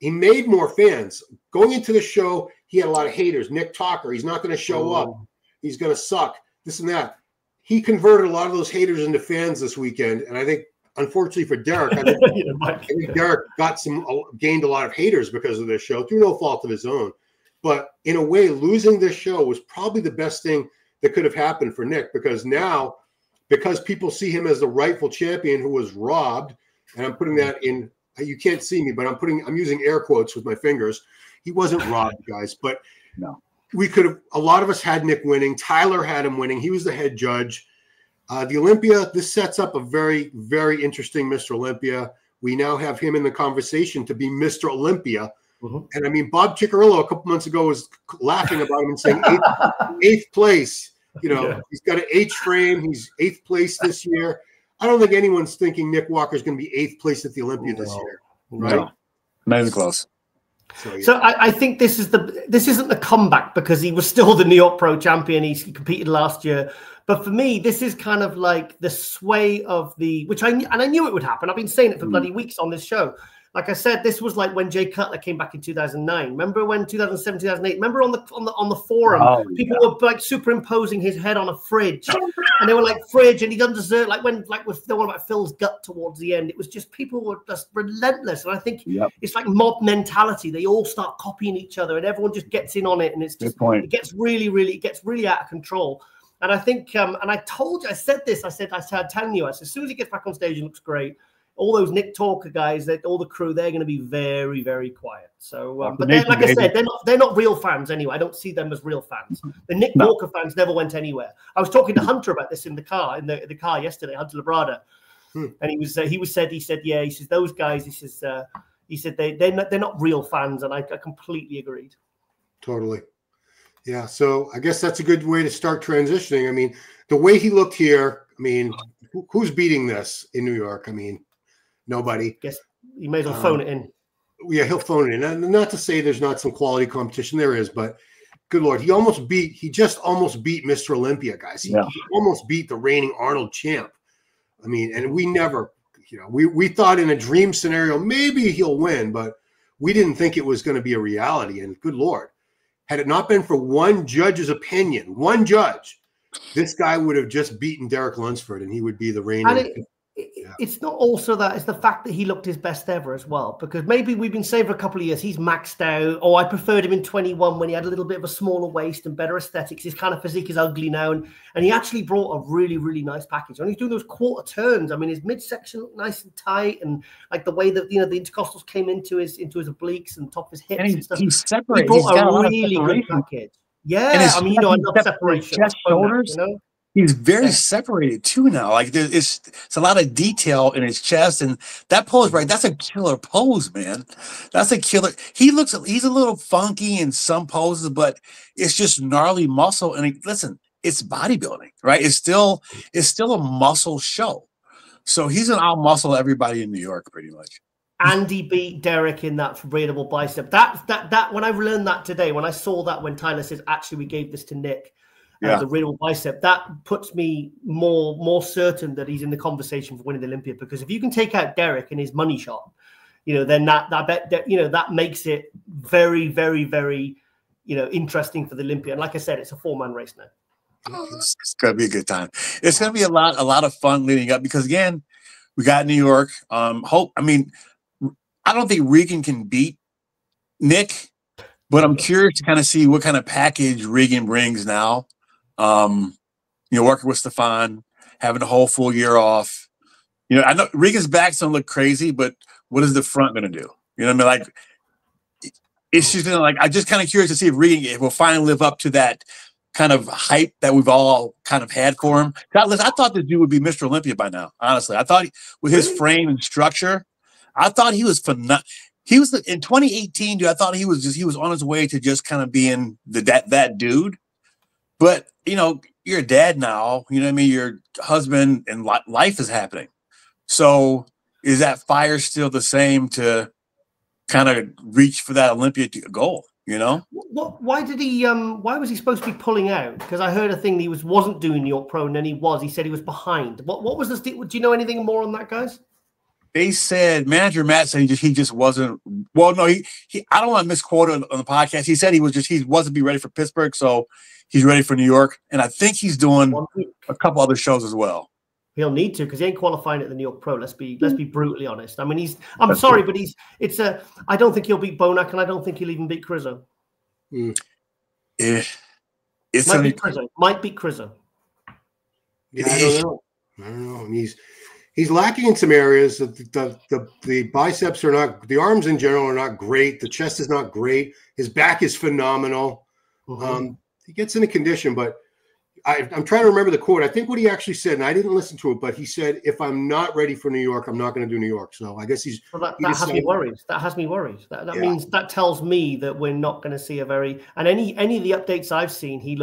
made more fans. Going into the show, he had a lot of haters. Nick Talker, he's not going to show up. He's going to suck, this and that. He converted a lot of those haters into fans this weekend. And I think, unfortunately for Derek, I think Derek gained a lot of haters because of this show through no fault of his own. But in a way, losing this show was probably the best thing that could have happened for Nick, because now, because people see him as the rightful champion who was robbed, and I'm putting that in, you can't see me, but I'm using air quotes with my fingers. He wasn't robbed, guys, but no, a lot of us had Nick winning. Tyler had him winning. He was the head judge. The Olympia, this sets up a very, very interesting Mr. Olympia. We now have him in the conversation to be Mr. Olympia. Mm-hmm. And I mean, Bob Ciccarello a couple months ago was laughing about him and saying eighth place. He's got an H frame. He's 8th place this year. I don't think anyone's thinking Nick Walker's going to be 8th place at the Olympia this year. Right? No. Not even close. So I think this isn't the comeback because he was still the New York Pro champion. He competed last year. But for me, this is kind of like the sway of which I knew it would happen. I've been saying it for bloody weeks on this show. Like I said, this was like when Jay Cutler came back in 2009. Remember when 2007, 2008? Remember on the forum, people were like superimposing his head on a fridge, and they were like, "Fridge," and he doesn't deserve. Like with the one about Phil's gut towards the end, it was just people were just relentless. And I think it's like mob mentality. They all start copying each other, and everyone just gets in on it, and it's just it gets really out of control. And I think, and I told you, I said, telling you, as soon as he gets back on stage, he looks great. All those Nick Talker guys, all the crew, they're going to be very, very quiet. So, but like I said, they're not real fans anyway. I don't see them as real fans. The Nick Talker fans never went anywhere. I was talking to Hunter about this in the car, yesterday, Hunter Labrada, and he said those guys, he said they're not real fans, and I completely agreed. Totally. Yeah, so I guess that's a good way to start transitioning. I mean, the way he looked here, I mean, who's beating this in New York? I mean, nobody. Guess you may as well phone it in. Yeah, he'll phone it in. And not to say there's not some quality competition. There is, but good Lord, he just almost beat Mr. Olympia, guys. He almost beat the reigning Arnold champ. I mean, and we never, we thought in a dream scenario, maybe he'll win, but we didn't think it was going to be a reality. And good Lord. Had it not been for one judge's opinion, one judge, this guy would have just beaten Derek Lunsford, and he would be the reigning. It's not also that, it's the fact that he looked his best ever as well, because maybe we've been saying for a couple of years he's maxed out. I preferred him in 21 when he had a little bit of a smaller waist and better aesthetics. His kind of physique is ugly now, and he actually brought a really, really nice package. And he's doing those quarter turns. I mean, his midsection looked nice and tight, and like the way that the intercostals came into his obliques and top of his hips and stuff. He's separated. He brought a really good package. Yeah, I mean, I love separation. Chest, shoulders. He's very separated too now. Like it's a lot of detail in his chest, and that pose, right? That's a killer pose, man. That's a killer. He's a little funky in some poses, but it's just gnarly muscle. And listen, it's bodybuilding, right? It's still a muscle show. So he's an out muscle everybody in New York, pretty much. And he beat Derek in that raidable bicep. That when I learned that today, when I saw that, when Tyler says, actually, we gave this to Nick. The raidable bicep, that puts me more certain that he's in the conversation for winning the Olympia, because if you can take out Derek and his money shot, then that makes it very, very, very, interesting for the Olympia. And like I said, it's a 4-man race now. It's gonna be a good time. It's gonna be a lot of fun leading up, because again, we got New York. I don't think Regan can beat Nick, but I'm curious to kind of see what kind of package Regan brings now. Working with Stefan, having a whole full year off. I know Regan's back's don't look crazy, but what is the front going to do? You know what I mean? Like, it's just I'm just kind of curious to see if Regan will finally live up to that kind of hype that we've all kind of had for him. I thought this dude would be Mr. Olympia by now. Honestly, I thought with his frame and structure, I thought he was phenomenal. He was in 2018, dude. I thought he was on his way to just kind of being that dude. But you're a dad now. You know what I mean? Your husband and life is happening. So is that fire still the same to kind of reach for that Olympia goal? Why did he? Why was he supposed to be pulling out? Because I heard a thing he wasn't doing New York Pro, and then he was. He said he was behind. What was this? Do you know anything more on that, guys? They said manager Matt said he just wasn't. Well, no, he I don't want to misquote on the podcast. He said he wasn't be ready for Pittsburgh, so he's ready for New York, and I think he's doing a couple other shows as well. He'll need to, because he ain't qualifying at the New York Pro. Let's be brutally honest. I mean, I'm sorry, but I don't think he'll beat Bonac, and I don't think he'll even beat Crizzo. Might beat Crizzo. Yeah, I don't know. And he's lacking in some areas. The biceps are not. The arms in general are not great. The chest is not great. His back is phenomenal. Mm-hmm. He gets into condition, but I'm trying to remember the quote. I think what he actually said, and I didn't listen to it, but he said, "If I'm not ready for New York, I'm not going to do New York." So I guess that has me worried. That has me worried. That means that tells me that we're not going to see a very. And any of the updates I've seen, he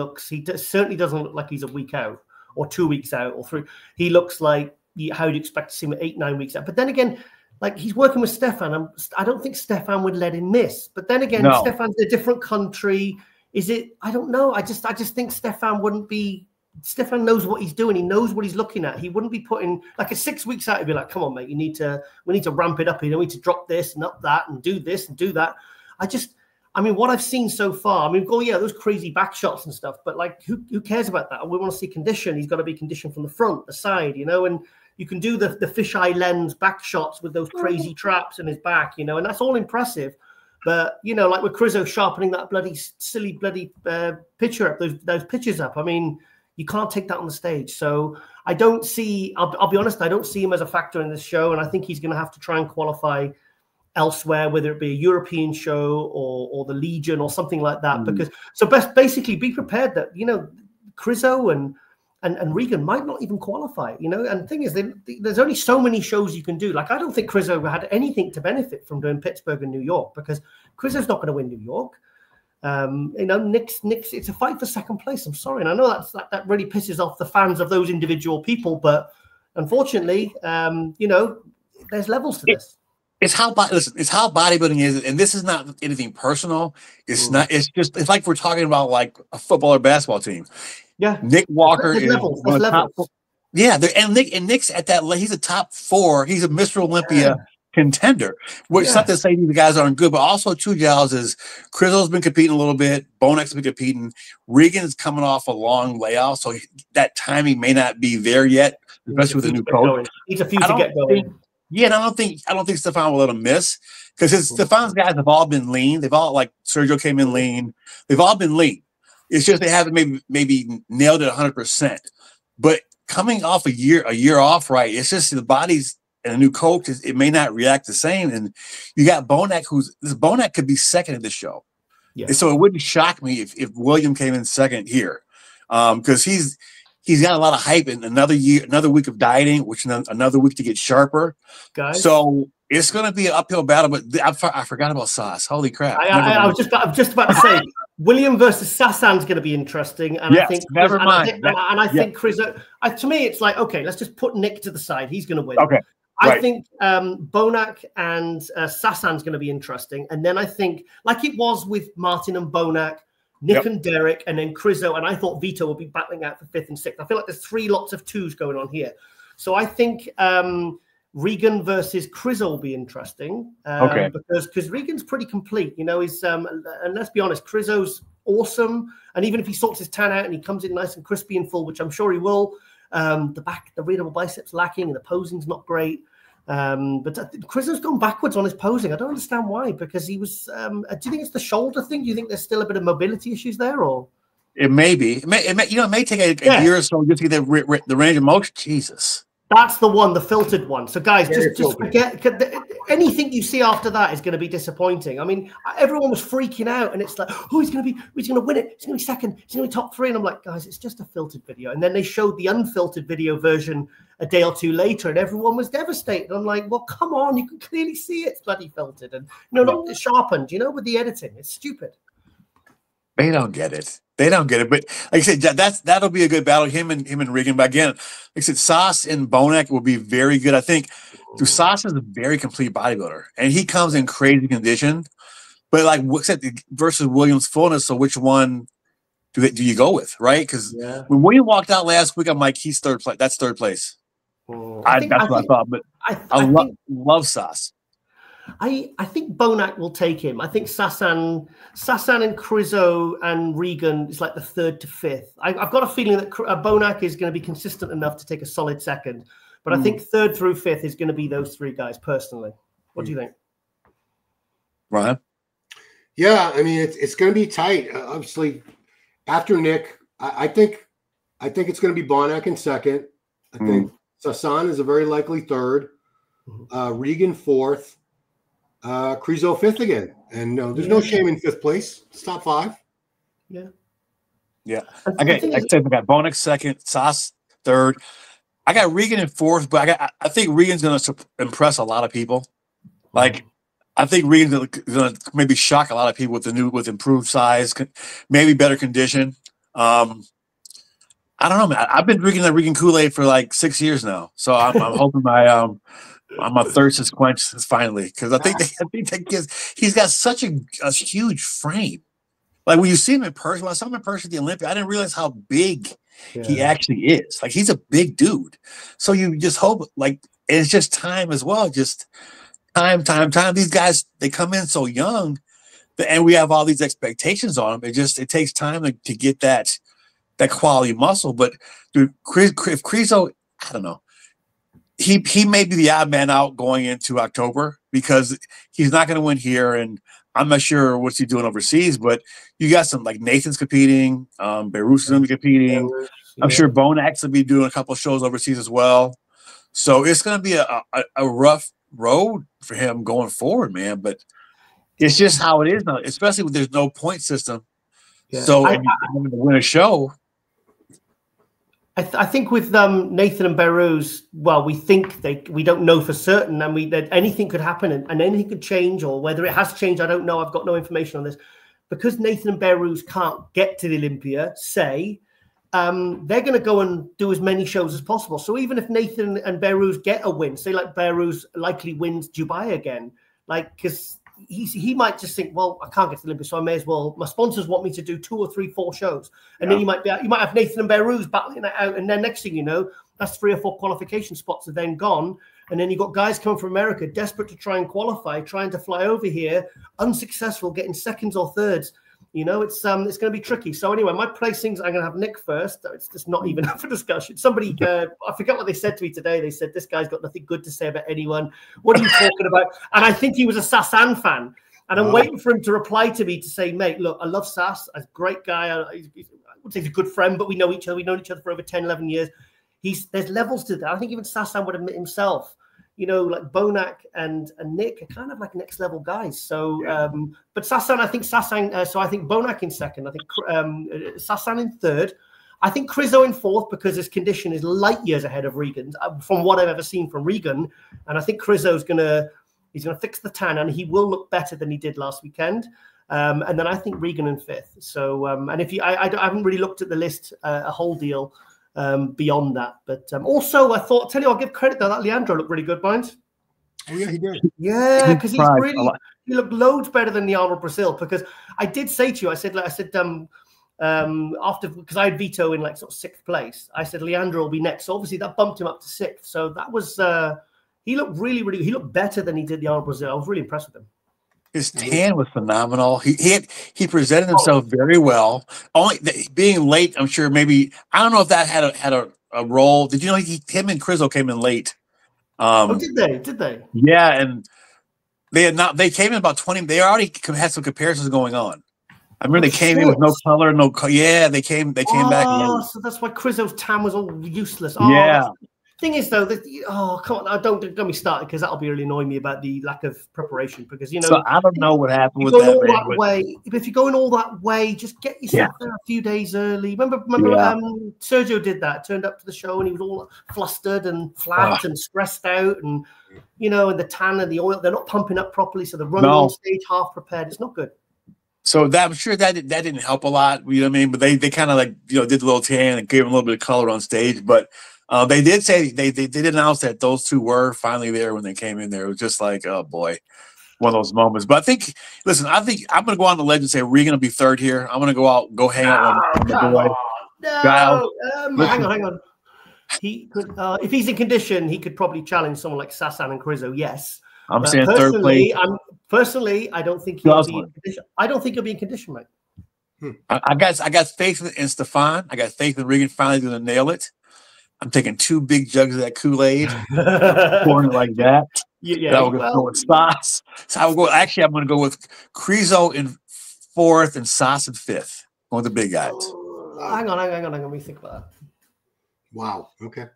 certainly doesn't look like he's a week out or 2 weeks out or 3. He looks like how you'd expect to see him 8-9 weeks out. But then again, like, he's working with Stefan. I don't think Stefan would let him miss. But then again, Stefan's in a different country. Is it? I don't know. I just think Stefan wouldn't be. Stefan knows what he's doing. He knows what he's looking at. He wouldn't be putting like a 6 weeks out. He'd be like, "Come on, mate. We need to ramp it up. We need to drop this and up that and do this and do that." I mean, what I've seen so far. I mean, those crazy back shots and stuff. But like, who cares about that? We want to see condition. He's got to be conditioned from the front, the side, and you can do the fisheye lens back shots with those crazy traps in his back, and that's all impressive. But, like with Crizzo sharpening that silly picture up, those pictures up. I mean, you can't take that on the stage. So I don't see, I'll be honest, I don't see him as a factor in this show. And I think he's going to have to try and qualify elsewhere, whether it be a European show or the Legion or something like that. Because basically be prepared that, Crizzo and Regan might not even qualify, And the thing is, there's only so many shows you can do. Like, I don't think Crizzo had anything to benefit from doing Pittsburgh and New York, because Crizzo's not going to win New York. Nick's, it's a fight for second place. I'm sorry. And I know that really pisses off the fans of those individual people, but unfortunately, there's levels to this. It's how bodybuilding is, and this is not anything personal. It's not. It's like we're talking about like a football or basketball team. Yeah, Nick Walker is levels. Top. Yeah, and Nick's at that. He's a top 4. He's a Mr. Olympia contender. Which is not to say these guys aren't good, but also too, Giles, is Crizzo's been competing a little bit. Bonac's been competing. Regan's coming off a long layoff, so that timing may not be there yet, especially with a new coach. He's a few to get going. And I don't think Stefan will let him miss, because Stefan's guys have all been lean. They've all, like, Sergio came in lean. They've all been lean. It's just they haven't maybe nailed it 100%. But coming off a year off, right? It's just the body's and a new coach. It may not react the same. And you got Bonac, Bonac could be second in the show. Yeah. And so it wouldn't shock me if William came in second here, because he's got a lot of hype in another year, another week of dieting, which another week to get sharper. Guys. So it's going to be an uphill battle. But I forgot about Sauce. Holy crap! I was just about to say William versus Sassan's going to to be interesting. And yes, I think never mind. I think Chris. To me, it's like, okay, let's just put Nick to the side. He's going to win. Okay. I think Bonac and Sassan's going to be interesting. And then I think, like it was with Martin and Bonac, Nick and Derek, and then Crizzo, and I thought Vito would be battling out for 5th and 6th. I feel like there's 3 lots of 2s going on here. So I think Regan versus Crizzo will be interesting. Because Regan's pretty complete. You know, he's and let's be honest, Crizzo's awesome. And even if he sorts his tan out and he comes in nice and crispy and full, which I'm sure he will, the readable biceps lacking and the posing's not great. But Crizzo's gone backwards on his posing. I don't understand why, because he was do you think it's the shoulder thing? Do you think there's still a bit of mobility issues there, or it may be? It may take a year or so just to get the range of motion. Jesus. That's the one, the filtered one. So, guys, just forget anything you see after that is going to be disappointing. I mean, everyone was freaking out, and it's like, oh, he's going to win it. He's going to be second. He's going to be top 3. And I'm like, guys, it's just a filtered video. And then they showed the unfiltered video version a day or 2 later, and everyone was devastated. I'm like, well, come on, you can clearly see it's bloody filtered and not sharpened. With the editing, it's stupid. They don't get it. They don't get it. But like I said, that'll be a good battle. Him and Regan. But again, like I said, Sauce and Bonac will be very good. I think Sauce is a very complete bodybuilder, and he comes in crazy condition. But like versus Williams' fullness, so which one do you go with, right? Because when William walked out last week, I'm like, he's third place. That's third place. That's what I thought. But I love Sauce. I think Bonac will take him. I think Sassan and Crizzo and Regan is like the 3rd to 5th. I've got a feeling that Bonac is going to be consistent enough to take a solid 2nd. But I think 3rd through 5th is going to be those 3 guys personally. What do you think? Ryan? Yeah, I mean, it's going to be tight. Obviously, after Nick, I think it's going to be Bonac in 2nd. I think Sassan is a very likely 3rd. Regan 4th. Crizzo 5th again, and there's no shame in 5th place. It's top 5. Yeah. I said we got Bonac 2nd, Sauce 3rd. I got Regan in 4th, but I think Regan's going to impress a lot of people. Like, I think Regan's going to maybe shock a lot of people with improved size, maybe better condition. I don't know, man. I've been drinking that Regan Kool-Aid for like 6 years now, so I'm hoping my thirst is quenched finally, because I think he's got such a huge frame. Like when you see him in person, when I saw him in person at the Olympia, I didn't realize how big he actually is. Like he's a big dude. So you just hope, like, it's just time as well. Just time. These guys, they come in so young, and we have all these expectations on them. It takes time to get that quality muscle. But dude, if Crizzo, I don't know. He may be the odd man out going into October, because he's not going to win here, and I'm not sure what's he doing overseas. But you got some, like, Nathan's competing, Beirut's is going to be competing. I'm sure Bonac will be doing a couple of shows overseas as well. So it's going to be a rough road for him going forward, man. But it's just how it is now, especially when there's no point system. Yeah. So if you're going to win a show. I think with Nathan and Beirut's, well, we don't know for certain, and that anything could happen and anything could change, or whether it has changed, I don't know. I've got no information on this. Because Nathan and Beirut's can't get to the Olympia, they're going to go and do as many shows as possible. So even if Nathan and Beirut's get a win, say like Beirut's likely wins Dubai again, like, because he might just think, well, I can't get to the Olympics, so I may as well. My sponsors want me to do 2 or 3, 4 shows, and then you might have Nathan and Beirut's battling it out, and then next thing you know, that's 3 or 4 qualification spots are then gone, and then you've got guys coming from America desperate to try and qualify, trying to fly over here, unsuccessful, getting 2nds or 3rds. It's going to be tricky. So anyway, my placings, I'm going to have Nick first. It's just not even up for discussion. Somebody, I forgot what they said to me today. They said, this guy's got nothing good to say about anyone. What are you talking about? And I think he was a Sassan fan. And I'm waiting for him to reply to me to say, mate, look, I love Sass. He's a great guy. I would say he's a good friend, but we know each other. We've known each other for over 10, 11 years. There's levels to that. I think even Sassan would admit himself you know, like Bonac and Nick are kind of like next level guys. So, but Sasan, I think so I think Bonac in second. I think Sasan in third. I think Krizo in fourth because his condition is light years ahead of Regan's from what I've ever seen from Regan. And I think Krizo's he's gonna fix the tan and he will look better than he did last weekend. And then I think Regan in fifth. So, and if I haven't really looked at the list a whole deal beyond that. But also, I'll I'll give credit though that Leandro looked really good, mind. Oh yeah, he did. Yeah, because he looked loads better than the Arnold Brazil. Because I did say to you, I said after, because I had Vito in like sort of sixth place, I said Leandro will be next. So obviously that bumped him up to sixth. So that was he looked he looked better than he did the Arnold Brazil. I was really impressed with him. His tan was phenomenal. He presented himself very well. Only being late, I'm sure maybe I don't know if that had a role. Did you know him and Krizo came in late? Did they? Did they? Yeah, and they came in about 20. They already had some comparisons going on. I remember they came in with no color, yeah. They came back. Oh, so that's why Krizo's tan was all useless. Oh, yeah. Thing is, though, come on, don't get me started because that'll be really annoying me about the lack of preparation. Because so I don't know what happened with that. If you're going all that way, just get yourself there a few days early. Remember, Sergio did that. Turned up to the show and he was all flustered and flat and stressed out, and and the tan and the oil, they're not pumping up properly, so they're running on stage half prepared. It's not good. So I'm sure that didn't help a lot. You know what I mean? But they kind of did the little tan and gave him a little bit of color on sage, but. They did say they did announce that those two were finally there when they came in there. It was just like, oh boy, one of those moments. But I think I'm going to go on the ledge and say we're going to be third here. I'm going to go hang out with the boy. No, hang on. He could, if he's in condition, he could probably challenge someone like Sasan and Krizo. Yes, I'm saying third place. Personally, I don't think he'll be in condition. I don't think he'll be in condition, mate. I got faith in Stefan. I got faith in Regan finally going to nail it. I'm taking 2 big jugs of that Kool-Aid, pouring it like that. Yeah, I'm going to go with sauce. So I will go. Actually, I'm going to go with Krizo in fourth and Sauce in fifth. One of the big guys. Hang on. Let me think about that. Wow. Okay.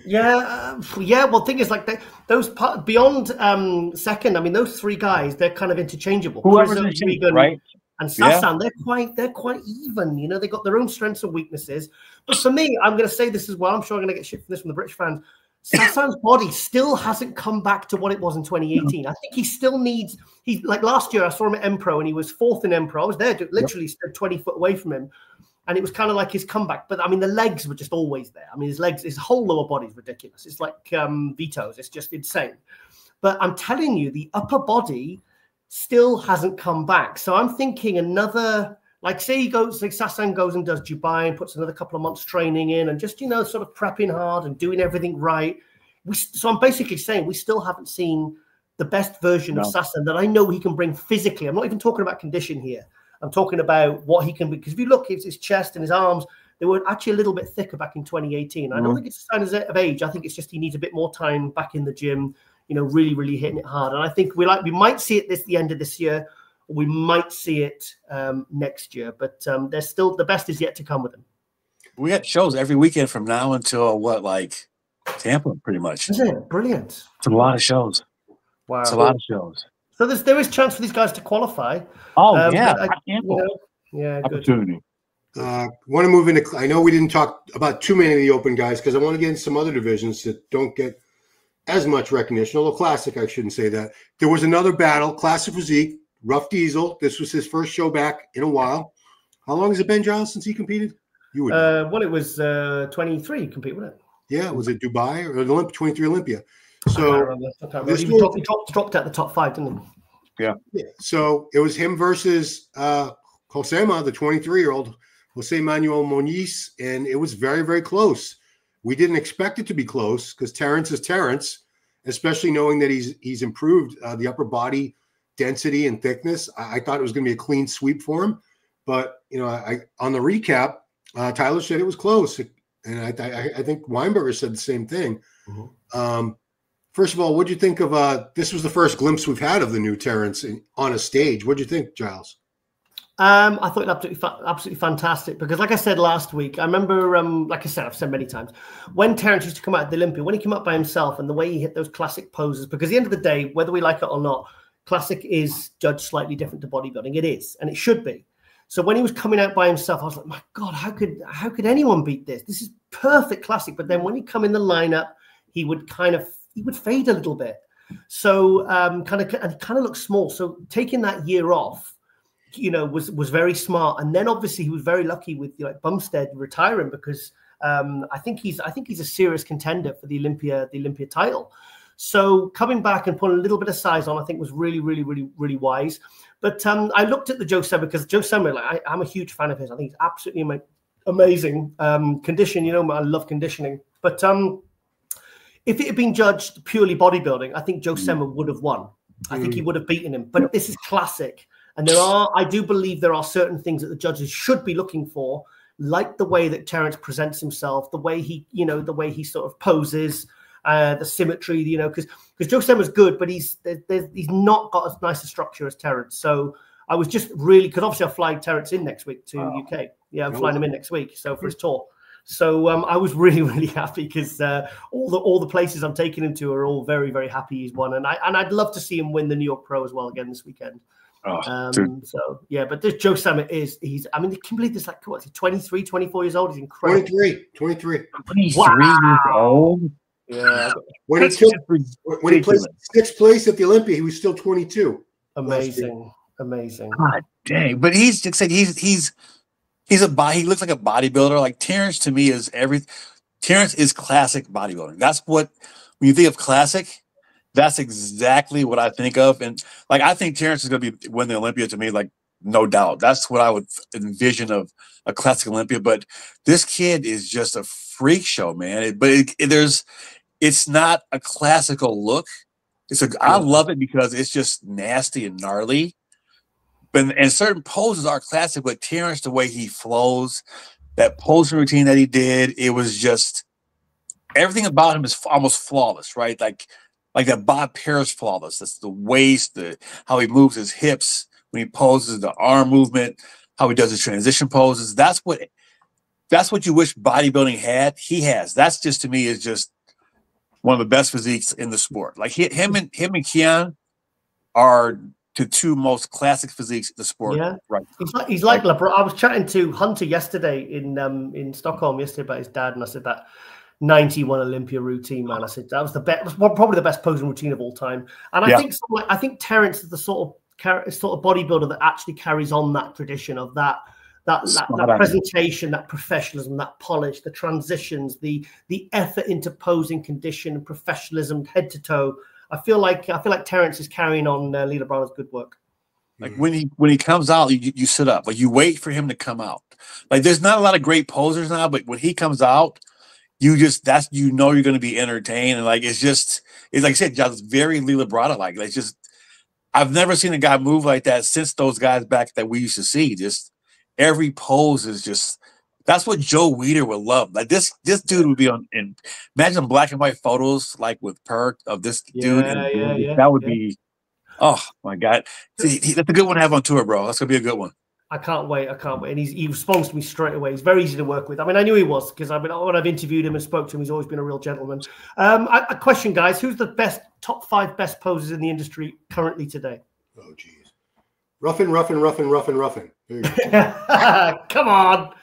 Yeah. Well, the thing is, like those beyond second. I mean, those 3 guys, they're kind of interchangeable. Whoever's Regan, right? And Sasan, they're quite even. They got their own strengths and weaknesses. But for me, I'm going to say this as well. I'm sure I'm going to get shit from this from the British fans. Sasan's body still hasn't come back to what it was in 2018. I think he still needs. He's like last year. I saw him at M-Pro and he was fourth in M-Pro. I was there, literally stood 20 foot away from him, and it was kind of like his comeback. But I mean, the legs were just always there. I mean, his whole lower body is ridiculous. It's like Vito's. It's just insane. But I'm telling you, the upper body still hasn't come back. So I'm thinking another, like say Sasan goes and does Dubai and puts another couple of months training in and just, sort of prepping hard and doing everything right. So I'm basically saying we still haven't seen the best version of Sasan that I know he can bring physically. I'm not even talking about condition here. I'm talking about what he can be. Because if you look at his chest and his arms, they were actually a little bit thicker back in 2018. I don't think it's a sign of age. I think it's just he needs a bit more time back in the gym, really, really hitting it hard. And I think we might see it the end of this year, or we might see it next year. But there's still the best is yet to come with him. We got shows every weekend from now until Tampa, pretty much. Is it brilliant? It's a lot of shows. Wow, it's a lot of shows. So there is chance for these guys to qualify. Oh yeah, opportunity. Want to move into. I know we didn't talk about too many of the open guys because I want to get into some other divisions that don't get as much recognition. Although Classic, I shouldn't say that. There was another battle, Classic Physique, Rough Diesel. This was his first show back in a while. How long has it been, Giles, since he competed? You would. Well, it was 23 compete, wasn't it? Yeah, was it Dubai or the 23 Olympia? So he dropped out the top 5, didn't he? Yeah. So it was him versus Josema, the 23-year-old Jose Manuel Moniz, and it was very, very close. We didn't expect it to be close because Terrence is Terrence, especially knowing that he's improved the upper body density and thickness. I thought it was going to be a clean sweep for him, but on the recap, Tyler said it was close, and I think Weinberger said the same thing. Mm-hmm. First of all, what do you think of this was the first glimpse we've had of the new Terrence on a stage. What do you think, Giles? I thought it absolutely fantastic because, like I said last week, I remember, like I said, I've said many times, when Terence used to come out at the Olympia, when he came up by himself and the way he hit those classic poses, because at the end of the day, whether we like it or not, classic is judged slightly different to bodybuilding. It is, and it should be. So when he was coming out by himself, I was like, my God, how could anyone beat this? This is perfect classic. But then when he come in the lineup, he would fade a little bit. So kind of looked small. So taking that year off, was very smart. And then obviously he was very lucky with Bumstead retiring because I think he's a serious contender for the Olympia title. So coming back and putting a little bit of size on, I think was really, really, really, really wise. But I looked at the Joe Semmer because Joe Semmer, I'm a huge fan of his. I think he's absolutely amazing. Condition, I love conditioning. But if it had been judged purely bodybuilding, I think Joe Semmer would have won. I think he would have beaten him. But this is classic. And I do believe there are certain things that the judges should be looking for, like the way that Terence presents himself, the way he sort of poses, the symmetry, because Joe Semmer's good, but he's not got as nice a structure as Terence. So I was just really, because obviously I'm flying Terence in next week to UK. Yeah, I'm flying him in next week, so for his tour. So I was really, really happy because all the places I'm taking him to are all very, very happy he's won, and I'd love to see him win the New York Pro as well again this weekend. So yeah, but this Joe Semmer he's I mean, can you believe this? Like, what is he, 23, 24 years old? He's incredible. 23 years old. Yeah. When he placed sixth place at the Olympia, he was still 22. Amazing. God dang! But he looks like a bodybuilder. Like Terence to me is Terence is classic bodybuilding. That's what, when you think of classic, that's exactly what I think of. And like, I think Terence is going to win the Olympia to me, like, no doubt. That's what I would envision of a classic Olympia. But this kid is just a freak show, man. It's not a classical look. I love it because it's just nasty and gnarly. And certain poses are classic, but Terence, the way he flows, that posing routine that he did, it was just, everything about him is almost flawless, right? Like that Bob Paris flawless. That's the waist, how he moves his hips when he poses, the arm movement, how he does his transition poses. That's what you wish bodybuilding had. He has. That's just, to me, is just one of the best physiques in the sport. Like him and Keon are the two most classic physiques in the sport. Yeah, right. He's like LeBron. I was chatting to Hunter yesterday in Stockholm yesterday about his dad, and I said that 91 Olympia routine, man. I said that was probably the best posing routine of all time. And I think Terence is the sort of bodybuilder that actually carries on that tradition of that presentation, that professionalism, that polish, the transitions, the effort into posing, condition, and professionalism, head to toe. I feel like Terence is carrying on Lee Lebrun's good work. Like when he comes out, you sit up. Like you wait for him to come out. Like there's not a lot of great posers now, but when he comes out, you're going to be entertained. And like it's like I said, just very Lee Lebron like. It's just, I've never seen a guy move like that since those guys back that we used to see. Just every pose is just, that's what Joe Weider would love. Like this dude would be imagine black and white photos like with Perk of this dude. That would be, oh my God. That's a good one to have on tour, bro. That's gonna be a good one. I can't wait. And he responds to me straight away. He's very easy to work with. I mean, I knew he was because when I've interviewed him and spoke to him, he's always been a real gentleman. A question, guys. Who's the top 5 best posers in the industry currently today? Oh, geez. Ruffin. Come on.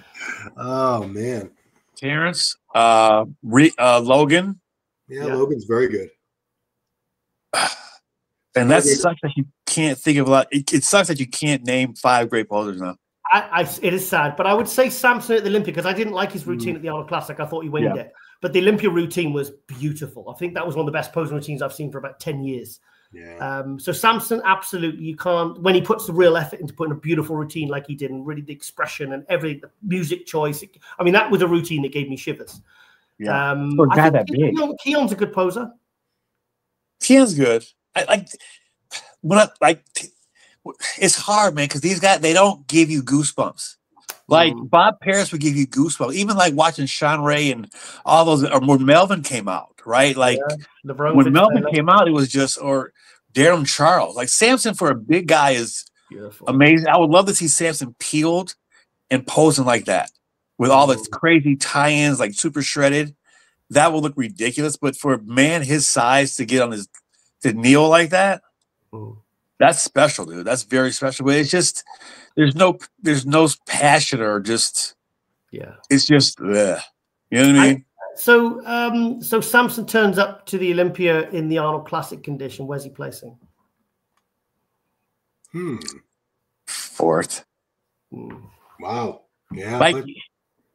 Oh, man. Terence, Logan. Yeah, Logan's very good. And that sucks that you can't think of a lot. It sucks that you can't name 5 great posers now. It is sad, but I would say Samson at the Olympia because I didn't like his routine at the Arnold Classic. I thought he winged it. But the Olympia routine was beautiful. I think that was one of the best posing routines I've seen for about 10 years. Yeah. So Samson, absolutely, you can't, when he puts the real effort into putting a beautiful routine like he did, and really the expression and the music choice. I mean, that was a routine that gave me shivers. Yeah. I think Keon's a good poser. Keon's good. It's hard, man, because these guys, they don't give you goosebumps. Like Bob Paris would give you goosebumps. Even like watching Sean Ray and all those, or when Melvin came out, right? Like when Melvin came out, it was just, or Darren Charles. Like Samson for a big guy is Beautiful. Amazing. I would love to see Samson peeled and posing like that with all the crazy tie-ins, like super shredded. That would look ridiculous. But for a man his size to get on his to kneel like that, that's special, dude. That's very special. But it's just there's no passion or just it's just ugh. You know what I mean? So Samson turns up to the Olympia in the Arnold Classic condition. Where's he placing? Fourth. Wow. Yeah. Like,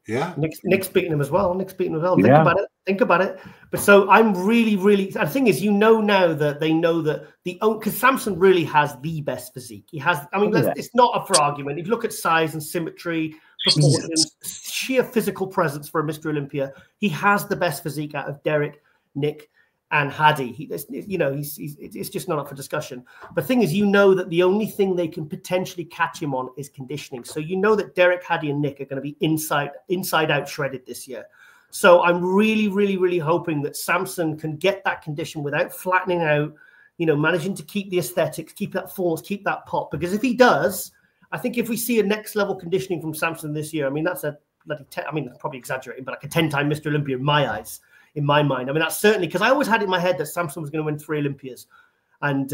yeah. Nick's beating him as well. Think about it. But so I'm really, the thing is, now that they know that because Samson really has the best physique. He has, it's not up for argument. If you look at size and symmetry, proportions, sheer physical presence for a Mr. Olympia, he has the best physique out of Derek, Nick, and Hadi. It's just not up for discussion. But the thing is, that the only thing they can potentially catch him on is conditioning. So that Derek, Hadi, and Nick are going to be inside out shredded this year. So I'm really, really, really hoping that Samson can get that condition without flattening out, managing to keep the aesthetics, keep that force, keep that pop. Because if he does, I think if we see a next level conditioning from Samson this year, that's a bloody, probably exaggerating, but like a 10-time Mr. Olympia in my eyes, in my mind. That's certainly, because I always had in my head that Samson was going to win 3 Olympias. And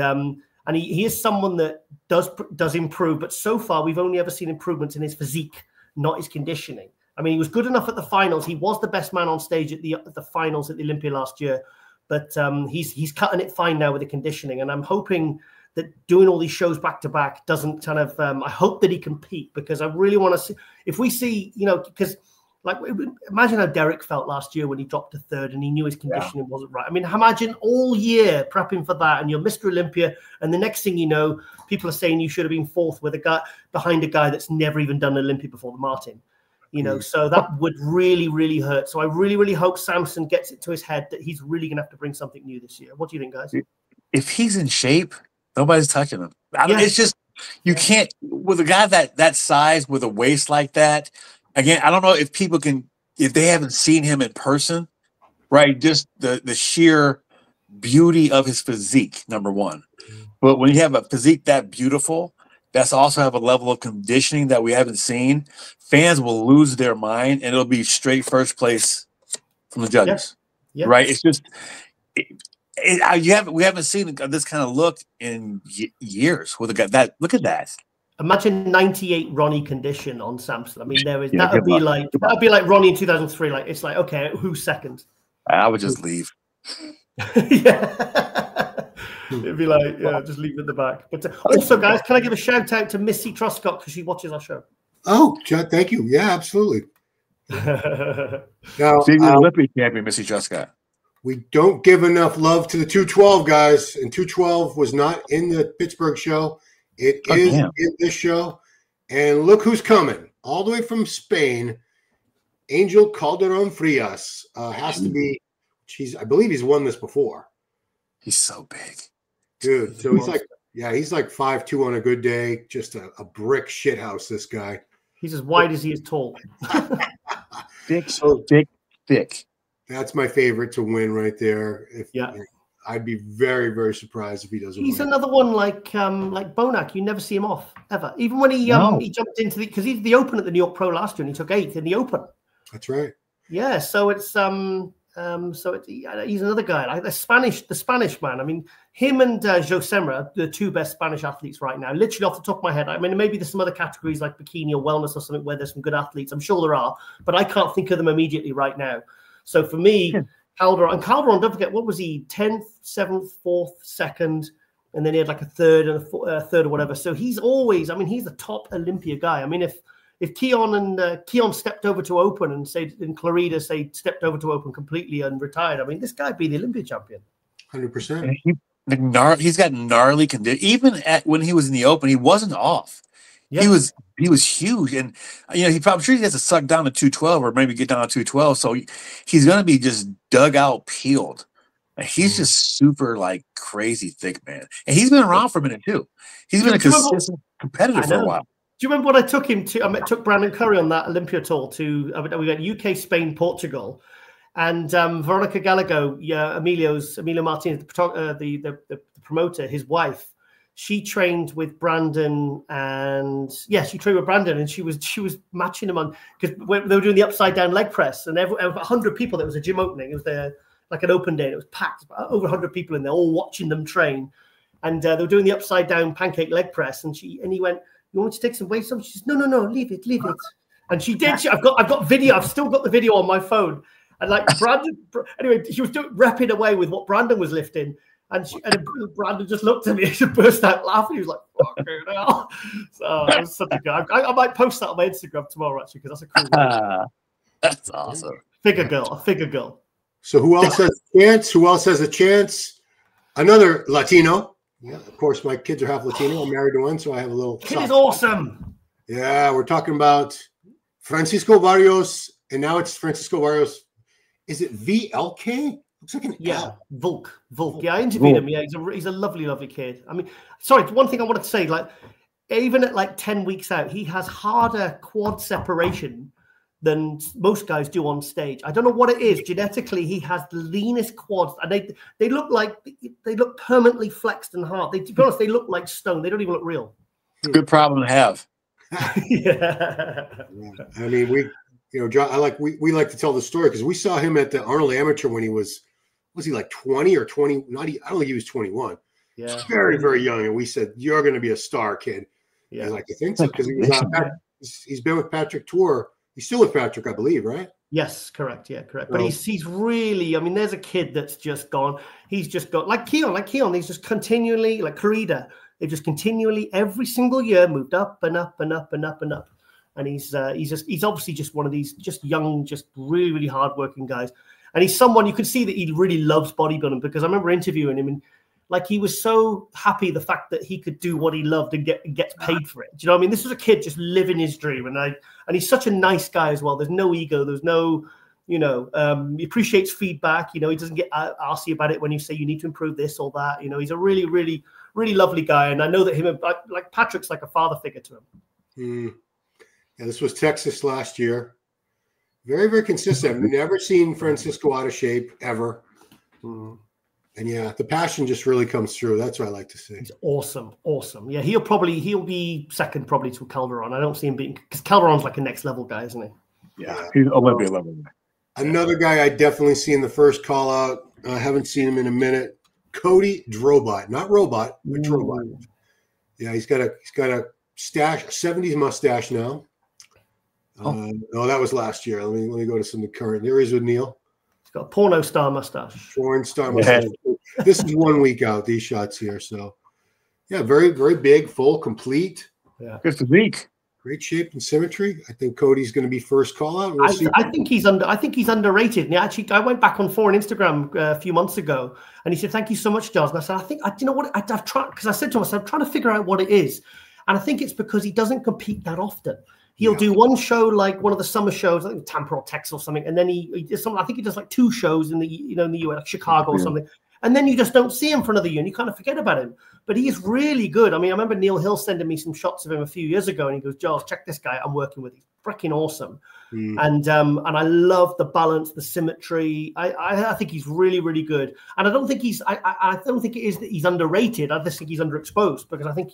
he is someone that does improve, but so far we've only ever seen improvements in his physique, not his conditioning. He was good enough at the finals. He was the best man on stage at the finals at the Olympia last year, but he's cutting it fine now with the conditioning. And I'm hoping that doing all these shows back to back doesn't kind of. I hope that he compete, because I really want to see if we see, because like imagine how Derek felt last year when he dropped to 3rd and he knew his conditioning wasn't right. Imagine all year prepping for that, and you're Mr. Olympia, and the next thing you know, people are saying you should have been 4th with a guy behind a guy that's never even done an Olympia before, the Martin. So that would really, really hurt. So I really, really hope Samson gets it to his head that he's really going to have to bring something new this year. What do you think, guys? If he's in shape, nobody's touching him. It's just you can't with a guy that size with a waist like that. Again, I don't know if people can, if they haven't seen him in person, right? Just the sheer beauty of his physique, number one. But when you have a physique that beautiful, that's also have a level of conditioning that we haven't seen, fans will lose their mind, and it'll be straight first place from the judges. Right? It's just we haven't seen this kind of look in years with a guy that. Look at that. Imagine 98 Ronnie condition on Samson. That would be like Ronnie in 2003. Like it's like, okay, who's second? I would just leave. It'd be like, just leave it at the back. But also, guys, can I give a shout out to Missy Truscott because she watches our show? Oh, thank you. Yeah, absolutely. Now, Olympic champion Missy Truscott. We don't give enough love to the 212 guys, and 212 was not in the Pittsburgh show. It is in this show. And look who's coming. All the way from Spain, Angel Calderon Frias. Has to be, I believe he's won this before. He's so big. Dude, so he's like 5'2" on a good day. Just a brick shit house, this guy. He's as wide as he is tall. Thick. That's my favorite to win right there. I'd be very, very surprised if he doesn't. He's another one like Bonac. You never see him off ever. Even when he jumped into because he's the Open at the New York Pro last year and he took 8th in the Open. That's right. Yeah, so it's he's another guy like the Spanish man. Him and Josemra are the 2 best Spanish athletes right now. Literally off the top of my head. Maybe there's some other categories like bikini or wellness or something where there's some good athletes. I'm sure there are, but I can't think of them immediately right now. So for me. Calderon, don't forget, what was he? 10th, 7th, 4th, 2nd, and then he had like a 3rd and a 3rd or whatever. So he's always, he's the top Olympia guy. If Keon stepped over to Open and Clarida stepped over to Open completely and retired, this guy'd be the Olympia champion. 100%. He's got gnarly condition. Even when he was in the Open, he wasn't off. Yeah. He was huge, and I'm sure he has to suck down to 212 or maybe get down to 212. So he's going to be just dug out, peeled. He's just super crazy thick, man. And he's been around for a minute too. He's been a consistent competitor for a while. Do you remember what I took him to? I took Brandon Curry on that Olympia tour to. We went UK, Spain, Portugal, and Veronica Gallego, Emilio Martinez, the promoter, his wife. she trained with Brandon, and she trained with Brandon, and she was matching him on, because they were doing the upside down leg press, and 100 people. There was a gym opening. It was like an open day, and it was packed, over 100 people in there, all watching them train, and they were doing the upside down pancake leg press, and he went, "You want me to take some weights?" She says, "No, leave it," and she did. I've got video. I've still got the video on my phone, and like Brandon. Anyway, she was repping away with what Brandon was lifting. And Brandon just looked at me and burst out laughing. He was like, "Fucking hell!" So that was such a good. I might post that on my Instagram tomorrow, actually, because that's a cool one. That's awesome. A figure girl. So who else has a chance? Who else has a chance? Another Latino. Yeah, of course, my kids are half Latino. I'm married to one, so I have a little. Kid is awesome. Yeah, we're talking about Francisco Barrios, and now it's Francisco Barrios. Is it VLK? Looks like an L. Volk. Yeah, I interviewed him. Yeah, he's a lovely kid. I mean, sorry, one thing I wanted to say, like, even at like 10 weeks out, he has harder quad separation than most guys do on stage. I don't know what it is. Genetically, he has the leanest quads, and they look permanently flexed and hard. To be honest, they look like stone. They don't even look real. It's a good problem to have. Yeah. I mean, we like to tell the story because we saw him at the Arnold Amateur when he was he like 20 or 20? I don't think he was 21. Yeah, very, very young. And we said, "You're going to be a star, kid." Yeah, he's like, "I think so," because he's been with Patrick Tour. He's still with Patrick, I believe, right? Yes, correct. Yeah, correct. But he's really, I mean, there's a kid that's just gone. He's just got like Keon. He's just continually, like Corrida. They just continually every single year moved up and up and up and up and up. And he's obviously just one of these just young, just really, really hardworking guys. And he's someone you can see that he really loves bodybuilding, because I remember interviewing him and like he was so happy the fact that he could do what he loved and gets paid for it. Do you know what I mean? This was a kid just living his dream, and he's such a nice guy as well. There's no ego. There's no, he appreciates feedback. He doesn't get arsy about it when you say you need to improve this or that. He's a really, really, really lovely guy, and I know that him like Patrick's like a father figure to him. Yeah, this was Texas last year. Very, very consistent. I've never seen Francisco out of shape ever. And yeah, the passion just really comes through. That's what I like to see. He's awesome. Yeah, he'll be second probably to Calderon. I don't see him beating, because Calderon's like a next level guy, isn't he? Yeah, he's Olympia level. Another guy I definitely see in the first call out. I haven't seen him in a minute. Cody Drobot, not robot, but Drobot. Yeah, he's got a stash, a 70s mustache now. That was last year. Let me go to some of the current. There he is with Neil. He's got a porno star mustache. Porn star mustache. This is 1 week out, these shots here. So, yeah, very, very big, full, complete. Yeah. Good physique. Great shape and symmetry. I think Cody's going to be first call out. I think he's underrated. And actually, I went back on Instagram a few months ago, and he said, "Thank you so much, Giles." And I said, "You know what? I've tried," because I said to him, I'm trying to figure out what it is, and I think it's because he doesn't compete that often. He'll do one show, like one of the summer shows, I think Tampa or Texas or something, and then he does something. I think he does like 2 shows in the US, like Chicago or something, and then you just don't see him for another year, and you kind of forget about him. But he is really good. I mean, I remember Neil Hill sending me some shots of him a few years ago, and he goes, "Giles, check this guy I'm working with. He's freaking awesome." And I love the balance, the symmetry. I think he's really, really good. And I don't think I don't think it is that he's underrated. I just think he's underexposed, because I think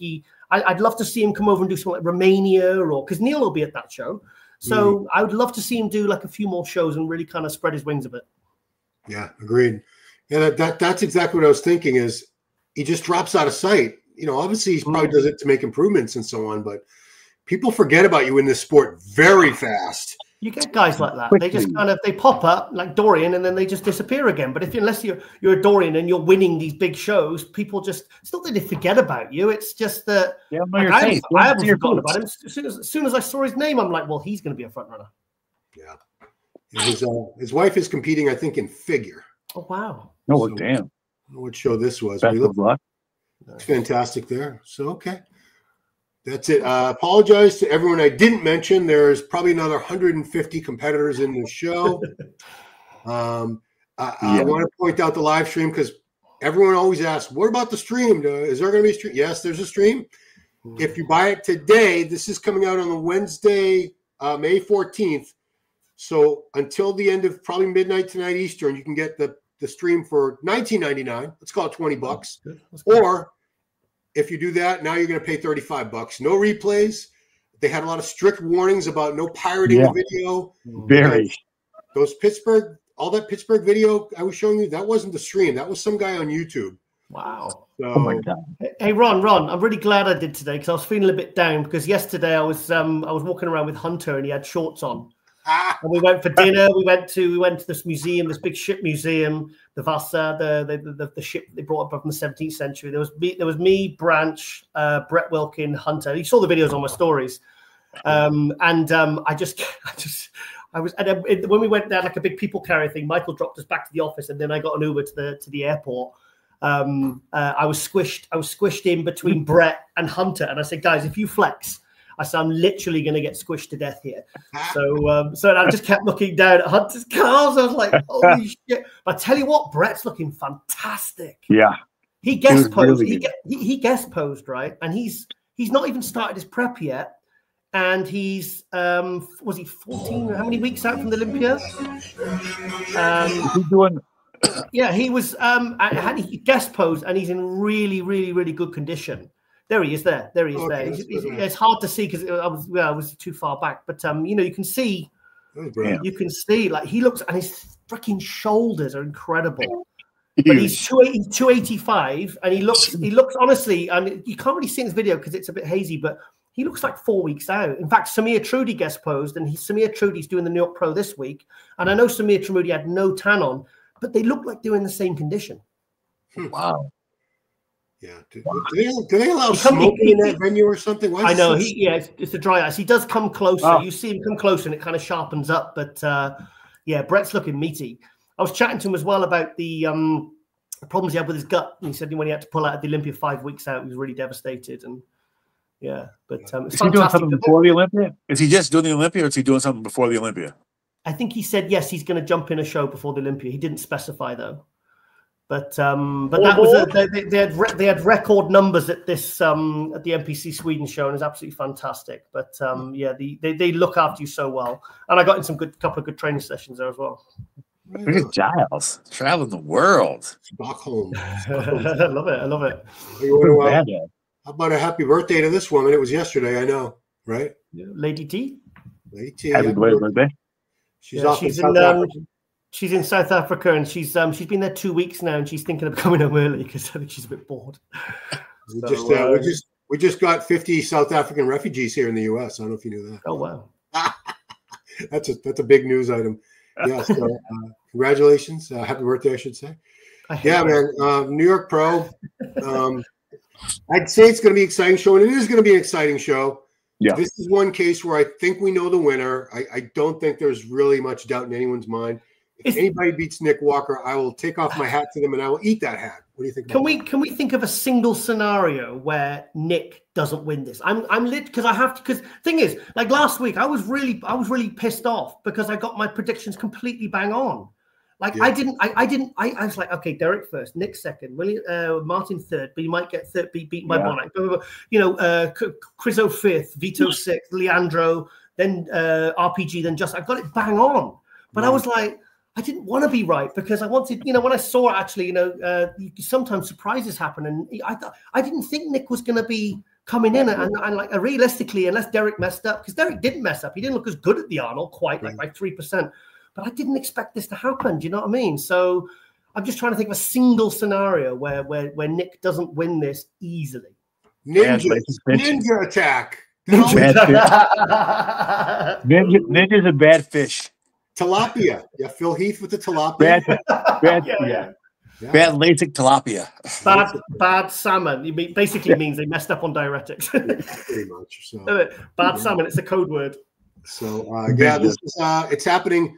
I'd love to see him come over and do something like Romania, or because Neil will be at that show. So I would love to see him do like a few more shows and really kind of spread his wings a bit. Yeah, agreed. Yeah, that's exactly what I was thinking, is he just drops out of sight. Obviously he probably does it to make improvements and so on, but people forget about you in this sport very fast. You get guys like that. They just they pop up like Dorian, and then they just disappear again. But unless you're a Dorian and you're winning these big shows, people just, it's not that they forget about you. It's just that I haven't forgotten about him. As soon as I saw his name, I'm like, well, he's going to be a front runner. Yeah. His wife is competing, I think, in figure. Oh, wow. Oh, damn. I don't know what show this was. Best of luck. It's fantastic there. So, okay. That's it. Apologize to everyone I didn't mention. There's probably another 150 competitors in the show. I want to point out the live stream, because everyone always asks, what about the stream? Is there going to be a stream? Yes, there's a stream. If you buy it today, this is coming out on the Wednesday, May 14th. So until the end of probably midnight tonight Eastern, you can get the stream for $19.99. Let's call it $20. Or if you do that, now you're going to pay $35. No replays. They had a lot of strict warnings about no pirating the video. Very. Those Pittsburgh, all that Pittsburgh video I was showing you, that wasn't the stream. That was some guy on YouTube. Wow. So, Oh my God. Hey, Ron, I'm really glad I did today because I was feeling a bit down because yesterday I was walking around with Hunter and he had shorts on. And we went for dinner. We went to this museum, this big ship museum, the Vasa, the ship they brought up from the 17th century. There was me, Branch, Brett Wilkin, Hunter. You saw the videos on my stories. When we went down like a big people carrier thing, Michael dropped us back to the office, and then I got an Uber to the airport. I was squished in between Brett and Hunter, and I said, guys, if you flex, I said, I'm literally going to get squished to death here. So I just kept looking down at Hunter's cars. I was like, holy shit. But I tell you what, Brett's looking fantastic. Yeah. He guest posed. Really he guest posed, right? And he's not even started his prep yet. And he's, was he 14? How many weeks out from the Olympia? He's doing... Yeah, he was, he guest posed, and he's in really, really, really good condition. There he is. There he is. Okay, there. It's hard to see because I was too far back. But you can see, like he looks, and his freaking shoulders are incredible. Huge. But he's 285, and he looks honestly, and you can't really see in this video because it's a bit hazy, but he looks like 4 weeks out. In fact, Samir Trudi guest posed, and Samir Trudi's doing the New York Pro this week, and I know Samir Trudi had no tan on, but they look like they're in the same condition. Wow. Yeah. Do they allow smoking in that venue or something? I know. It's a dry ice. He does come closer. Oh. You see him come closer, and it kind of sharpens up. But Brett's looking meaty. I was chatting to him as well about the problems he had with his gut. And he said when he had to pull out of the Olympia 5 weeks out, he was really devastated. And it's is he doing something before the Olympia? Is he just doing the Olympia, or is he doing something before the Olympia? I think he said yes. He's going to jump in a show before the Olympia. He didn't specify though. But that was they had record numbers at this at the NPC Sweden show, and it's absolutely fantastic. But they look after you so well, and I got in some couple of good training sessions there as well. Look at Giles traveling the world. Stockholm. I love it. How about a happy birthday to this woman? It was yesterday, I know, right? Yeah. Lady T. Happy birthday. She's in South Africa, and she's been there 2 weeks now, and she's thinking of coming home early because I think she's a bit bored. We just got 50 South African refugees here in the U.S. I don't know if you knew that. Oh wow, that's a big news item. Yeah, so congratulations, happy birthday, I should say. Man, New York Pro. I'd say it's going to be an exciting show, and it is going to be an exciting show. Yeah, this is one case where I think we know the winner. I don't think there's really much doubt in anyone's mind. If anybody beats Nick Walker, I will take off my hat to them, and I will eat that hat. What do you think? Can we think of a single scenario where Nick doesn't win this? I'm lit because I have to. Because thing is, like last week, I was really pissed off because I got my predictions completely bang on. Like I was like, okay, Derek first, Nick second, Martin third, but he might get third, beaten by Bonac. Criso fifth, Vito sixth, Leandro, then RPG, then just I got it bang on. But I was like, I didn't want to be right because I wanted, when I saw it actually, sometimes surprises happen, and I didn't think Nick was going to be coming in, and like realistically, unless Derek messed up, because Derek didn't mess up, he didn't look as good at the Arnold quite like by 3%. But I didn't expect this to happen. Do you know what I mean? So I'm just trying to think of a single scenario where Nick doesn't win this easily. Ninja attack. Ninja's a bad fish. Tilapia. Yeah, Phil Heath with the tilapia. Bad LASIK tilapia. Bad salmon. It basically means they messed up on diuretics. Pretty much. So. Bad salmon. It's a code word. So this is it's happening.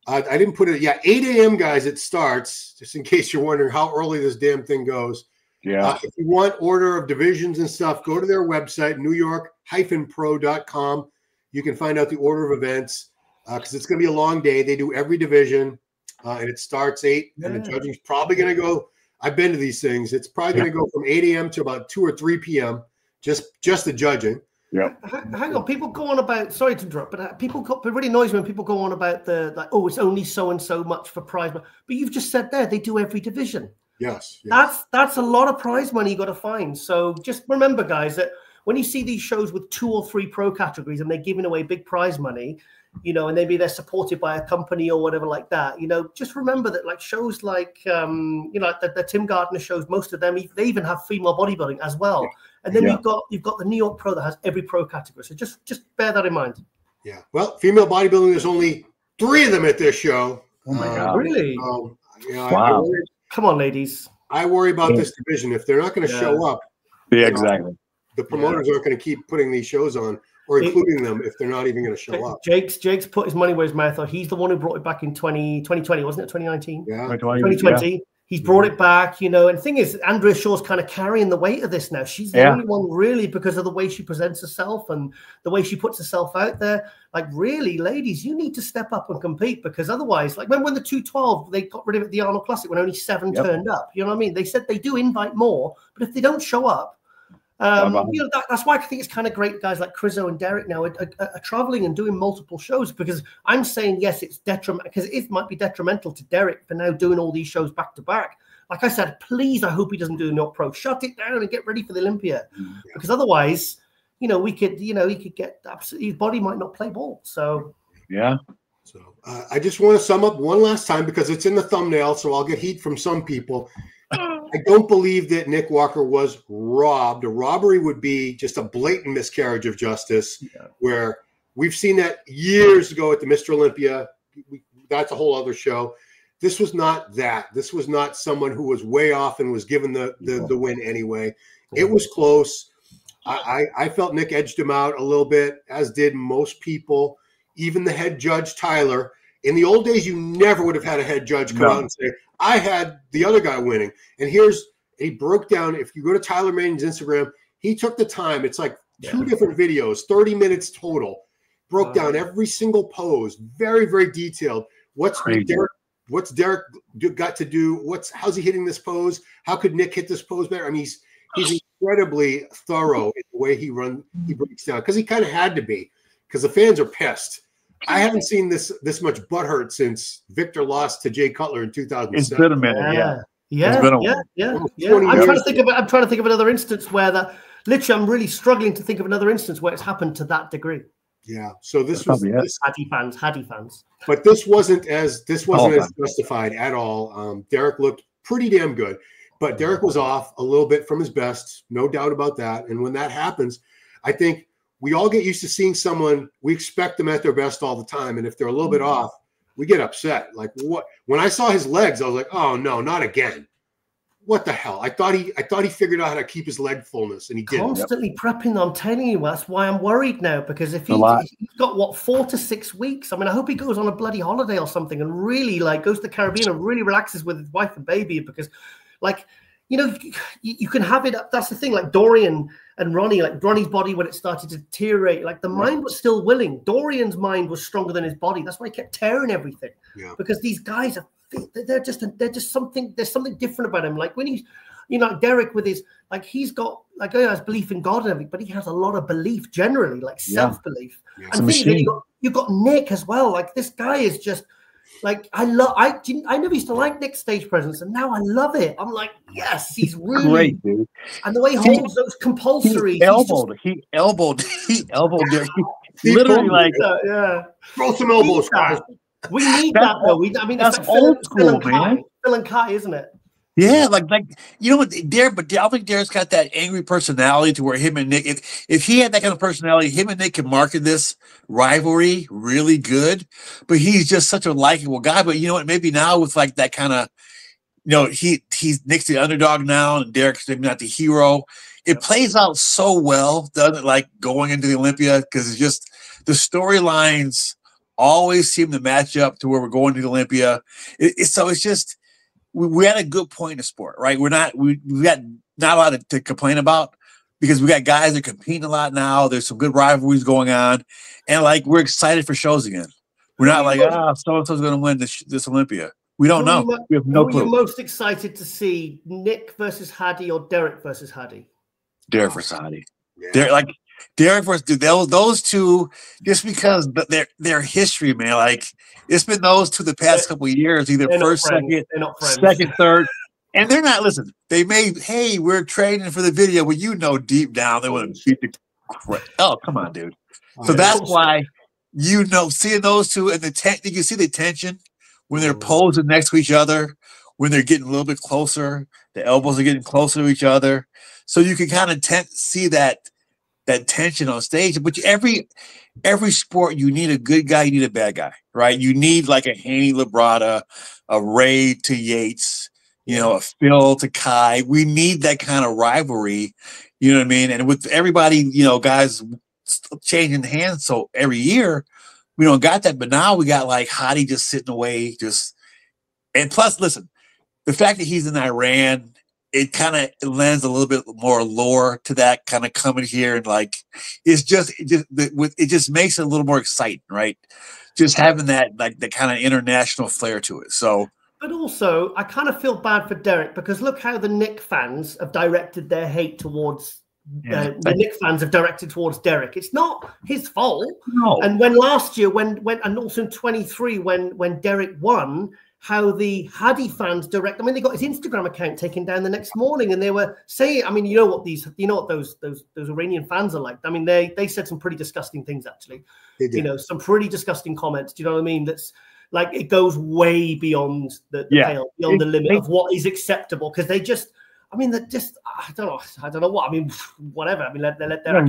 I didn't put it. 8 a.m. guys. It starts. Just in case you're wondering how early this damn thing goes. Yeah. If you want order of divisions and stuff, go to their website, newyork-pro.com. You can find out the order of events because it's going to be a long day. They do every division, and it starts 8. Yeah. And the judging's probably going to go. I've been to these things. It's probably going to go from 8 a.m. to about 2 or 3 p.m. Just the judging. Yeah. Hang on. People go on about. Sorry to interrupt, but it really annoys me when people go on about it's only so and so much for prize. But you've just said there they do every division. Yes. That's a lot of prize money you got to find. So just remember, guys, that when you see these shows with 2 or 3 pro categories and they're giving away big prize money, you know, and maybe they're supported by a company or whatever like that, you know, just remember that like shows like, you know, the Tim Gardner shows, most of them, they even have female bodybuilding as well. Yeah. And then you've got the New York Pro that has every pro category. So just bear that in mind. Yeah. Well, female bodybuilding, there's only 3 of them at this show. Oh my God. Really? You know, wow. Come on, ladies. I worry about this division. If they're not going to show up, exactly. The promoters aren't going to keep putting these shows on or including them if they're not even going to show up. Jake's put his money where his mouth is. He's the one who brought it back in 2020, wasn't it? 2019? Yeah. 2020. Yeah. He's brought it back, you know. And the thing is, Andrea Shaw's kind of carrying the weight of this now. She's the only one really because of the way she presents herself and the way she puts herself out there. Like, really, ladies, you need to step up and compete because otherwise, like when the 212, they got rid of it at the Arnold Classic when only 7 turned up. You know what I mean? They said they do invite more, but if they don't show up, you know, that's why I think it's kind of great guys like Chriso and Derek now are traveling and doing multiple shows, because I'm saying, yes, it's detrimental, because it might be detrimental to Derek for now doing all these shows back to back. Like I said, please, I hope he doesn't do no pro. Shut it down and get ready for the Olympia, because otherwise, you know, he could get absolutely, his body might not play ball. So So I just want to sum up one last time because it's in the thumbnail, so I'll get heat from some people. I don't believe that Nick Walker was robbed. A robbery would be just a blatant miscarriage of justice, where we've seen that years ago at the Mr. Olympia. That's a whole other show. This was not that. This was not someone who was way off and was given the win anyway. It was close. I felt Nick edged him out a little bit, as did most people, even the head judge, Tyler. In the old days, you never would have had a head judge come out and say, I had the other guy winning. And he broke down. If you go to Tyler Manning's Instagram, he took the time. It's like 2 different videos, 30 minutes total. Broke down every single pose, very, very detailed. What's Derek got to do? How's he hitting this pose? How could Nick hit this pose better? I mean, he's incredibly thorough in the way he breaks down, because he kind of had to be, because the fans are pissed. I haven't seen this much butthurt since Victor lost to Jay Cutler in 2007. It's been a minute, yeah. I'm trying to think of another instance where literally I'm really struggling to think of another instance where it's happened to that degree. Yeah. So this was Hattie fans. But this wasn't as justified at all. Derek looked pretty damn good, but Derek was off a little bit from his best, no doubt about that. And when that happens, I think we all get used to seeing someone, we expect them at their best all the time. And if they're a little bit off, we get upset. Like, what? When I saw his legs, I was like, oh no, not again. What the hell? I thought he figured out how to keep his leg fullness, and he did. Constantly prepping. I'm telling you, that's why I'm worried now, because if he's got 4 to 6 weeks, I mean, I hope he goes on a bloody holiday or something and really goes to the Caribbean and really relaxes with his wife and baby, because you know, you can have it. That's the thing. Like Dorian and Ronnie, like Ronnie's body, when it started to deteriorate, like the mind was still willing. Dorian's mind was stronger than his body. That's why he kept tearing everything. Yeah. Because these guys they're just something. There's something different about him. Like when he's, you know, Derek with his, like he's got he has belief in God and everything, but he has a lot of belief generally, like self-belief. Yeah. And you've got Nick as well. Like this guy is just. Like I never used to like Nick's stage presence, and now I love it. I'm like, yes, he's really great, dude. And the way he holds those compulsory, he elbowed. He literally like throw some elbows, guys. We need that though. I mean, that's like old school, man. Phil and Kai, isn't it? Yeah, like you know what, but I think Derek's got that angry personality to where him and Nick, if he had that kind of personality, him and Nick can market this rivalry really good. But he's just such a likable guy. But you know what, maybe now with like that kind of, you know, he's Nick's the underdog now, and Derek's maybe not the hero. It plays out so well, doesn't it? Like going into the Olympia, because it's just the storylines always seem to match up to where we're going to the Olympia. So it's just. We had a good point in the sport, right? We got not a lot to complain about, because we got guys that are competing a lot now. There's some good rivalries going on, and like we're excited for shows again. We're not like, so-and-so's going to win this Olympia. We don't know. We have no clue. Who are you most excited to see, Nick versus Hadi or Derek versus Hadi? Derek versus Hadi. Yeah. Derek versus those two, just because their history, man. Like it's been those two the past couple of years, either first, second, third, And they're not, listen, they may, hey, we're training for the video, but you know deep down they want to beat the crap. Oh, come on, dude. So that's why, you know, seeing those two and you can see the tension when they're posing next to each other, when they're getting a little bit closer, the elbows are getting closer to each other. So you can kind of see that tension on stage. But every sport, you need a good guy, you need a bad guy, right? You need like a Haney Labrada, a Ray to Yates, you know, a Phil to Kai. We need that kind of rivalry, you know what I mean? And with everybody, you know, guys changing hands so every year, we don't got that. But now we got like Hadi just sitting away, and plus, listen, the fact that he's in Iran, it kind of lends a little bit more lore to that kind of coming here, and like it just makes it a little more exciting, right? Just having that like the kind of international flair to it. So, but also I kind of feel bad for Derek because look how the Nick fans have directed their hate towards the Nick fans have directed towards Derek. It's not his fault. No. And when last year, when and also in 23, when Derek won, how the Hadi fans direct. I mean, they got his Instagram account taken down the next morning, and they were saying, I mean, you know what those Iranian fans are like. I mean, they said some pretty disgusting things actually. You know, some pretty disgusting comments. Do you know what I mean? That's like it goes way beyond the pale, beyond the limit of what is acceptable because they just. I mean, that just I don't know what. I mean, whatever. I mean, let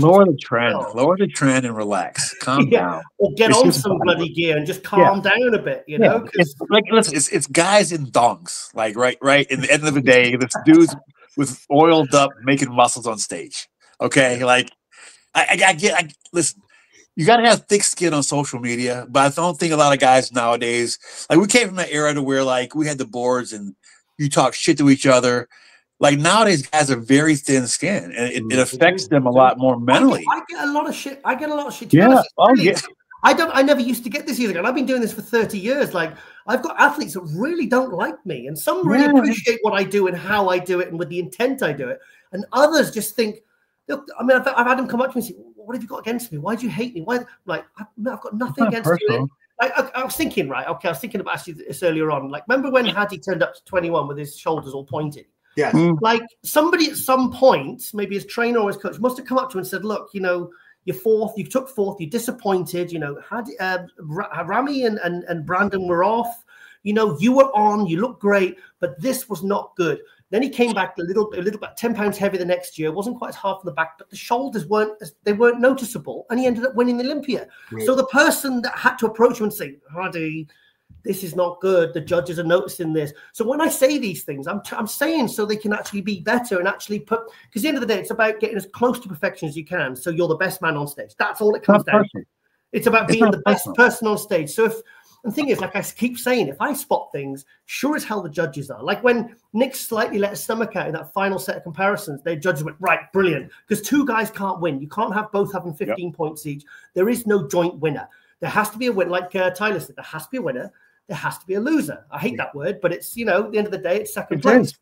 lower the trend and relax, calm down, or get on some bloody gear and just calm down a bit. You know, it's like listen, it's guys in thongs, like right. In the end of the day, this dude's with oiled up making muscles on stage. Okay, like I listen. You got to have thick skin on social media, but I don't think a lot of guys nowadays like we came from that era to where like we had the boards and you talk shit to each other. Like nowadays, guys are very thin skinned, and it affects them a lot more mentally. I get a lot of shit. Yeah. I never used to get this either. And I've been doing this for 30 years. Like I've got athletes that really don't like me, and some really appreciate what I do and how I do it and with the intent I do it. And others just think, look, I mean, I've had them come up to me and say, "What have you got against me? Why do you hate me? Why?" Like I've got nothing against you. I was thinking, right? Okay, I was thinking about actually this earlier on. Like, remember when Hadi turned up to 21 with his shoulders all pointed? Yeah. Like somebody at some point, maybe his trainer or his coach, must have come up to him and said, "Look, you know, you're fourth. You took fourth. You're disappointed. You know, Rami and Brandon were off. You know, you were on. You looked great, but this was not good." Then he came back a little bit, 10 pounds heavier the next year. Wasn't quite as hard from the back, but the shoulders weren't noticeable, and he ended up winning the Olympia. Right. So the person that had to approach him and say, "Hadi, this is not good. The judges are noticing this." So when I say these things, I'm saying so they can actually be better and actually put, because at the end of the day, it's about getting as close to perfection as you can. So you're the best man on stage. That's all it comes down to. It's about being the best person on stage. So the thing is, like I keep saying, if I spot things, sure as hell the judges are. Like when Nick slightly let his stomach out in that final set of comparisons, their judges went, right, brilliant. Because two guys can't win. You can't have both having 15 points each. There is no joint winner. There has to be a winner. Like Tyler said, there has to be a winner. There has to be a loser. I hate that word, but it's, you know, at the end of the day, it's second place.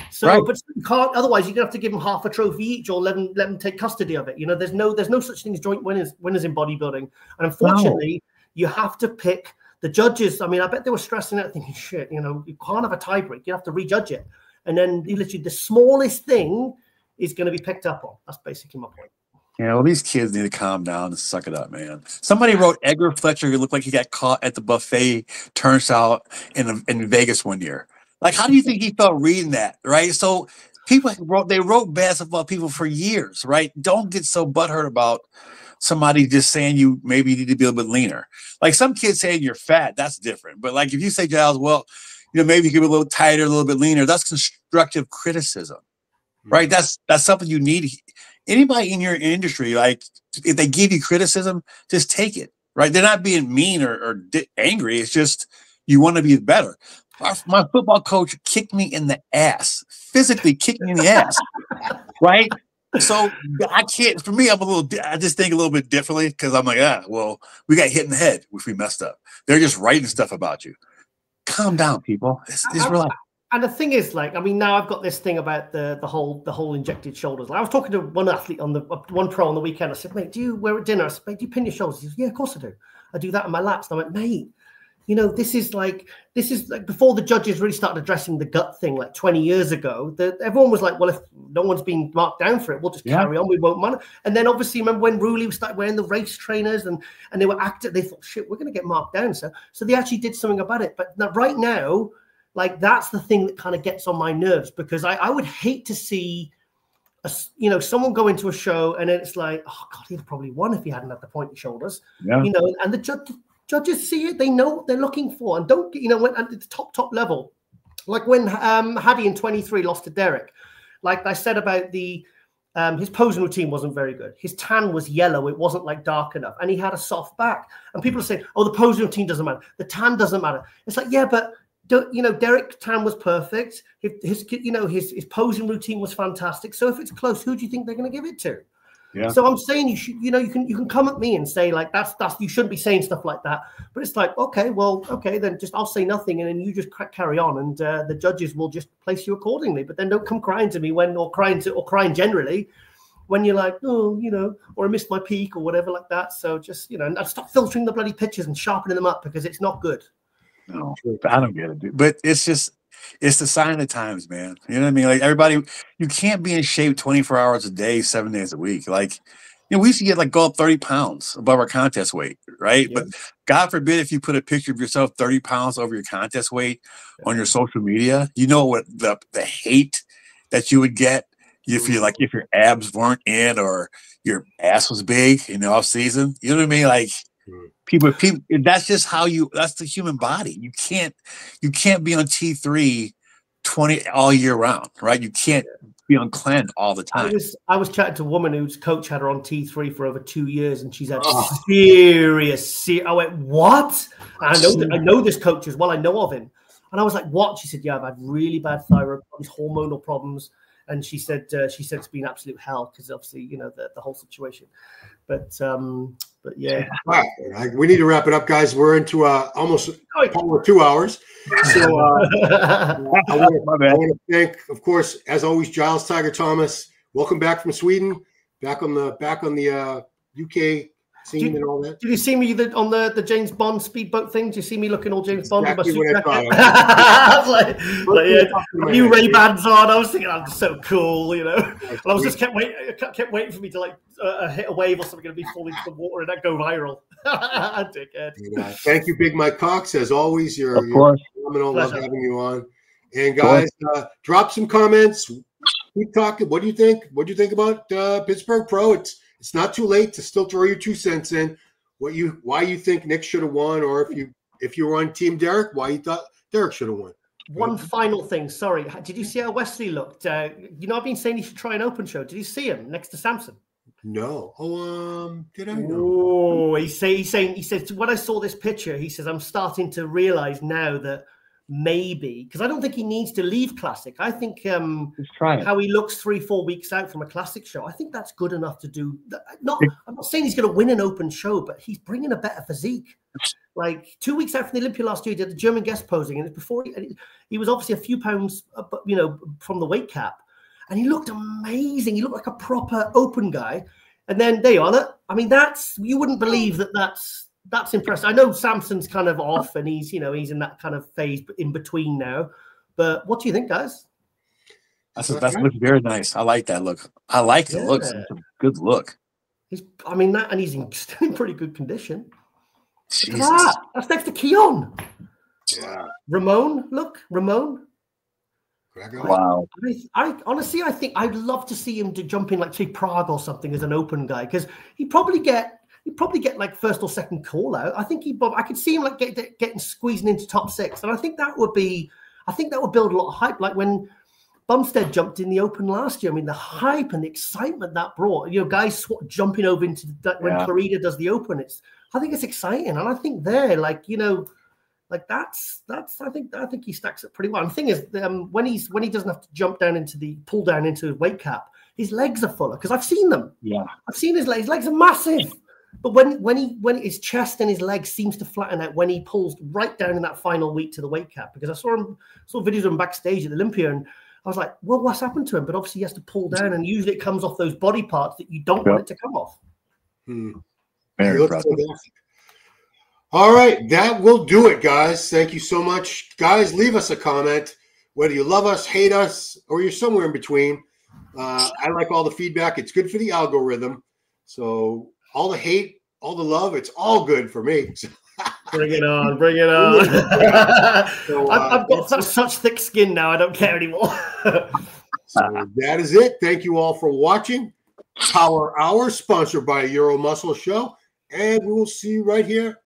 So, but you can't, otherwise you're gonna have to give them half a trophy each or let them take custody of it. You know, there's no such thing as joint winners in bodybuilding. And unfortunately, you have to pick the judges. I mean, I bet they were stressing out thinking, shit, you know, you can't have a tie break. You have to rejudge it. And then literally the smallest thing is going to be picked up on. That's basically my point. Yeah, well, these kids need to calm down and suck it up, man. Somebody wrote Edgar Fletcher, who looked like he got caught at the buffet turnstile in Vegas one year. Like, how do you think he felt reading that, right? So people wrote bad stuff about people for years, right? Don't get so butthurt about somebody just saying you maybe need to be a little bit leaner. Like some kids saying you're fat, that's different. But like if you say, Giles, well, you know, maybe you can be a little tighter, a little bit leaner, that's constructive criticism, right? That's something you need. Anybody in your industry, like if they give you criticism, just take it, right? They're not being mean or angry. It's just you want to be better. My football coach kicked me in the ass, physically kicked me in the ass, right? So I can't. For me, I just think a little bit differently because I'm like, well, we got hit in the head, which we messed up. They're just writing stuff about you. Calm down, people. It's relax. And the thing is, like, I mean, now I've got this thing about the whole injected shoulders. Like, I was talking to one athlete one pro on the weekend. I said, mate, do you wear at dinner? I said, mate, do you pin your shoulders? He said, yeah, of course I do. I do that on my lats. And I went, mate, you know, this is like before the judges really started addressing the gut thing like 20 years ago, everyone was like, well, if no one's been marked down for it, we'll just carry on. We won't mind. And then obviously, remember when Ruley started wearing the race trainers and they were active, they thought, shit, we're going to get marked down. So they actually did something about it. But right now, like, that's the thing that kind of gets on my nerves, because I would hate to see, you know, someone go into a show and then it's like, oh God, he'd have probably won if he hadn't had the pointy shoulders, you know, and the judges see it, they know what they're looking for, and don't, you know, when at the top level, like when Hadi in 23 lost to Derek, like I said about his posing routine wasn't very good. His tan was yellow. It wasn't like dark enough, and he had a soft back. And people are saying, oh, the posing routine doesn't matter. The tan doesn't matter. It's like, yeah, but you know, Derek tan was perfect. His posing routine was fantastic. So if it's close, who do you think they're going to give it to? Yeah. So I'm saying you should, you know, you can come at me and say like that's you shouldn't be saying stuff like that. But it's like, okay, then just I'll say nothing, and then you just carry on, and the judges will just place you accordingly. But then don't come crying to me or crying generally when you're like, oh, you know, or I missed my peak or whatever like that. So just, you know, and stop filtering the bloody pictures and sharpening them up, because it's not good. No, I don't get it, dude. But it's the sign of the times, man. You know what I mean? Like, everybody, you can't be in shape 24 hours a day, 7 days a week. Like, you know, we used to go up 30 pounds above our contest weight, right? Yeah. But God forbid if you put a picture of yourself 30 pounds over your contest weight on your social media, you know what the hate that you would get if your abs weren't in or your ass was big in the off season. You know what I mean? Like, people, that's just that's the human body. You can't be on T3 20 all year round, right? You can't be on cleanse all the time. I was chatting to a woman whose coach had her on T3 for over 2 years, and she's had serious. I went, what? And I know this coach as well. I know of him, and I was like, what? She said, yeah, I've had really bad thyroid problems, hormonal problems, and she said it's been absolute hell, because obviously, you know, the whole situation. But yeah. Wow. We need to wrap it up, guys. We're into almost 2 hours. So I want to thank, of course, as always, Giles Tiger Thomas. Welcome back from Sweden. Back on the UK scene and all that. Did you see me on the James Bond speedboat thing? Did you see me looking all James Bond? Exactly what I thought. I was like new Ray-Bans on. I was thinking, I'm so cool, you know. And I was just kept waiting for me to like hit a wave or something and be falling into the water and that go viral. Dickhead. Yeah. Thank you, Big Mike Cox. As always, you're phenomenal. Love having you on. And guys, drop some comments. Keep talking. What do you think? What do you think about Pittsburgh Pro? It's not too late to still throw your 2 cents in. Why you think Nick should have won, or if you were on Team Derek, why you thought Derek should have won. One final thing. Sorry, did you see how Wesley looked? You know, I've been saying he should try an open show. Did you see him next to Samson? No. Did I? Oh, he says when I saw this picture, he says I'm starting to realize now that maybe, because I don't think he needs to leave Classic. I think how he looks 3-4 weeks out from a Classic show, I think that's good enough to do. I'm not saying he's going to win an open show, but he's bringing a better physique. Like 2 weeks out from the Olympia last year, he did the German guest posing, and before he was obviously a few pounds, you know, from the weight cap, and he looked amazing. He looked like a proper open guy. And then there you are. I mean, you wouldn't believe that's impressive. I know Samson's kind of off, and he's in that kind of phase in between now. But what do you think, guys? That looks very nice. I like that look. I like the look. It's a good look. He's in pretty good condition. Look at that. That's next to Keon. Yeah. Ramon. Wow. I honestly, I think I'd love to see him to jump in like say Prague or something as an open guy, because he'd probably get like first or second call out. I think I could see him like getting squeezing into top 6, and I think that would build a lot of hype. Like when Bumstead jumped in the open last year. I mean, the hype and the excitement that brought. You know, guys jumping over into when Clarida does the open. I think it's exciting, and I think like like that's I think he stacks up pretty well. And the thing is, when he doesn't have to pull down into his weight cap, his legs are fuller, because I've seen them. Yeah, I've seen his legs. His legs are massive. But when his chest and his legs seems to flatten out when he pulls right down in that final week to the weight cap, because I saw videos of him backstage at the Olympia, and I was like, well, what's happened to him? But obviously he has to pull down, and usually it comes off those body parts that you don't want it to come off. Very impressive. All right, that will do it, guys. Thank you so much. Guys, leave us a comment, whether you love us, hate us, or you're somewhere in between. I like all the feedback. It's good for the algorithm. So all the hate, all the love, it's all good for me. Bring it on. Bring it on. So, I've got such thick skin now, I don't care anymore. So that is it. Thank you all for watching. Power Hour, sponsored by Euro Muscle Show. And we will see you right here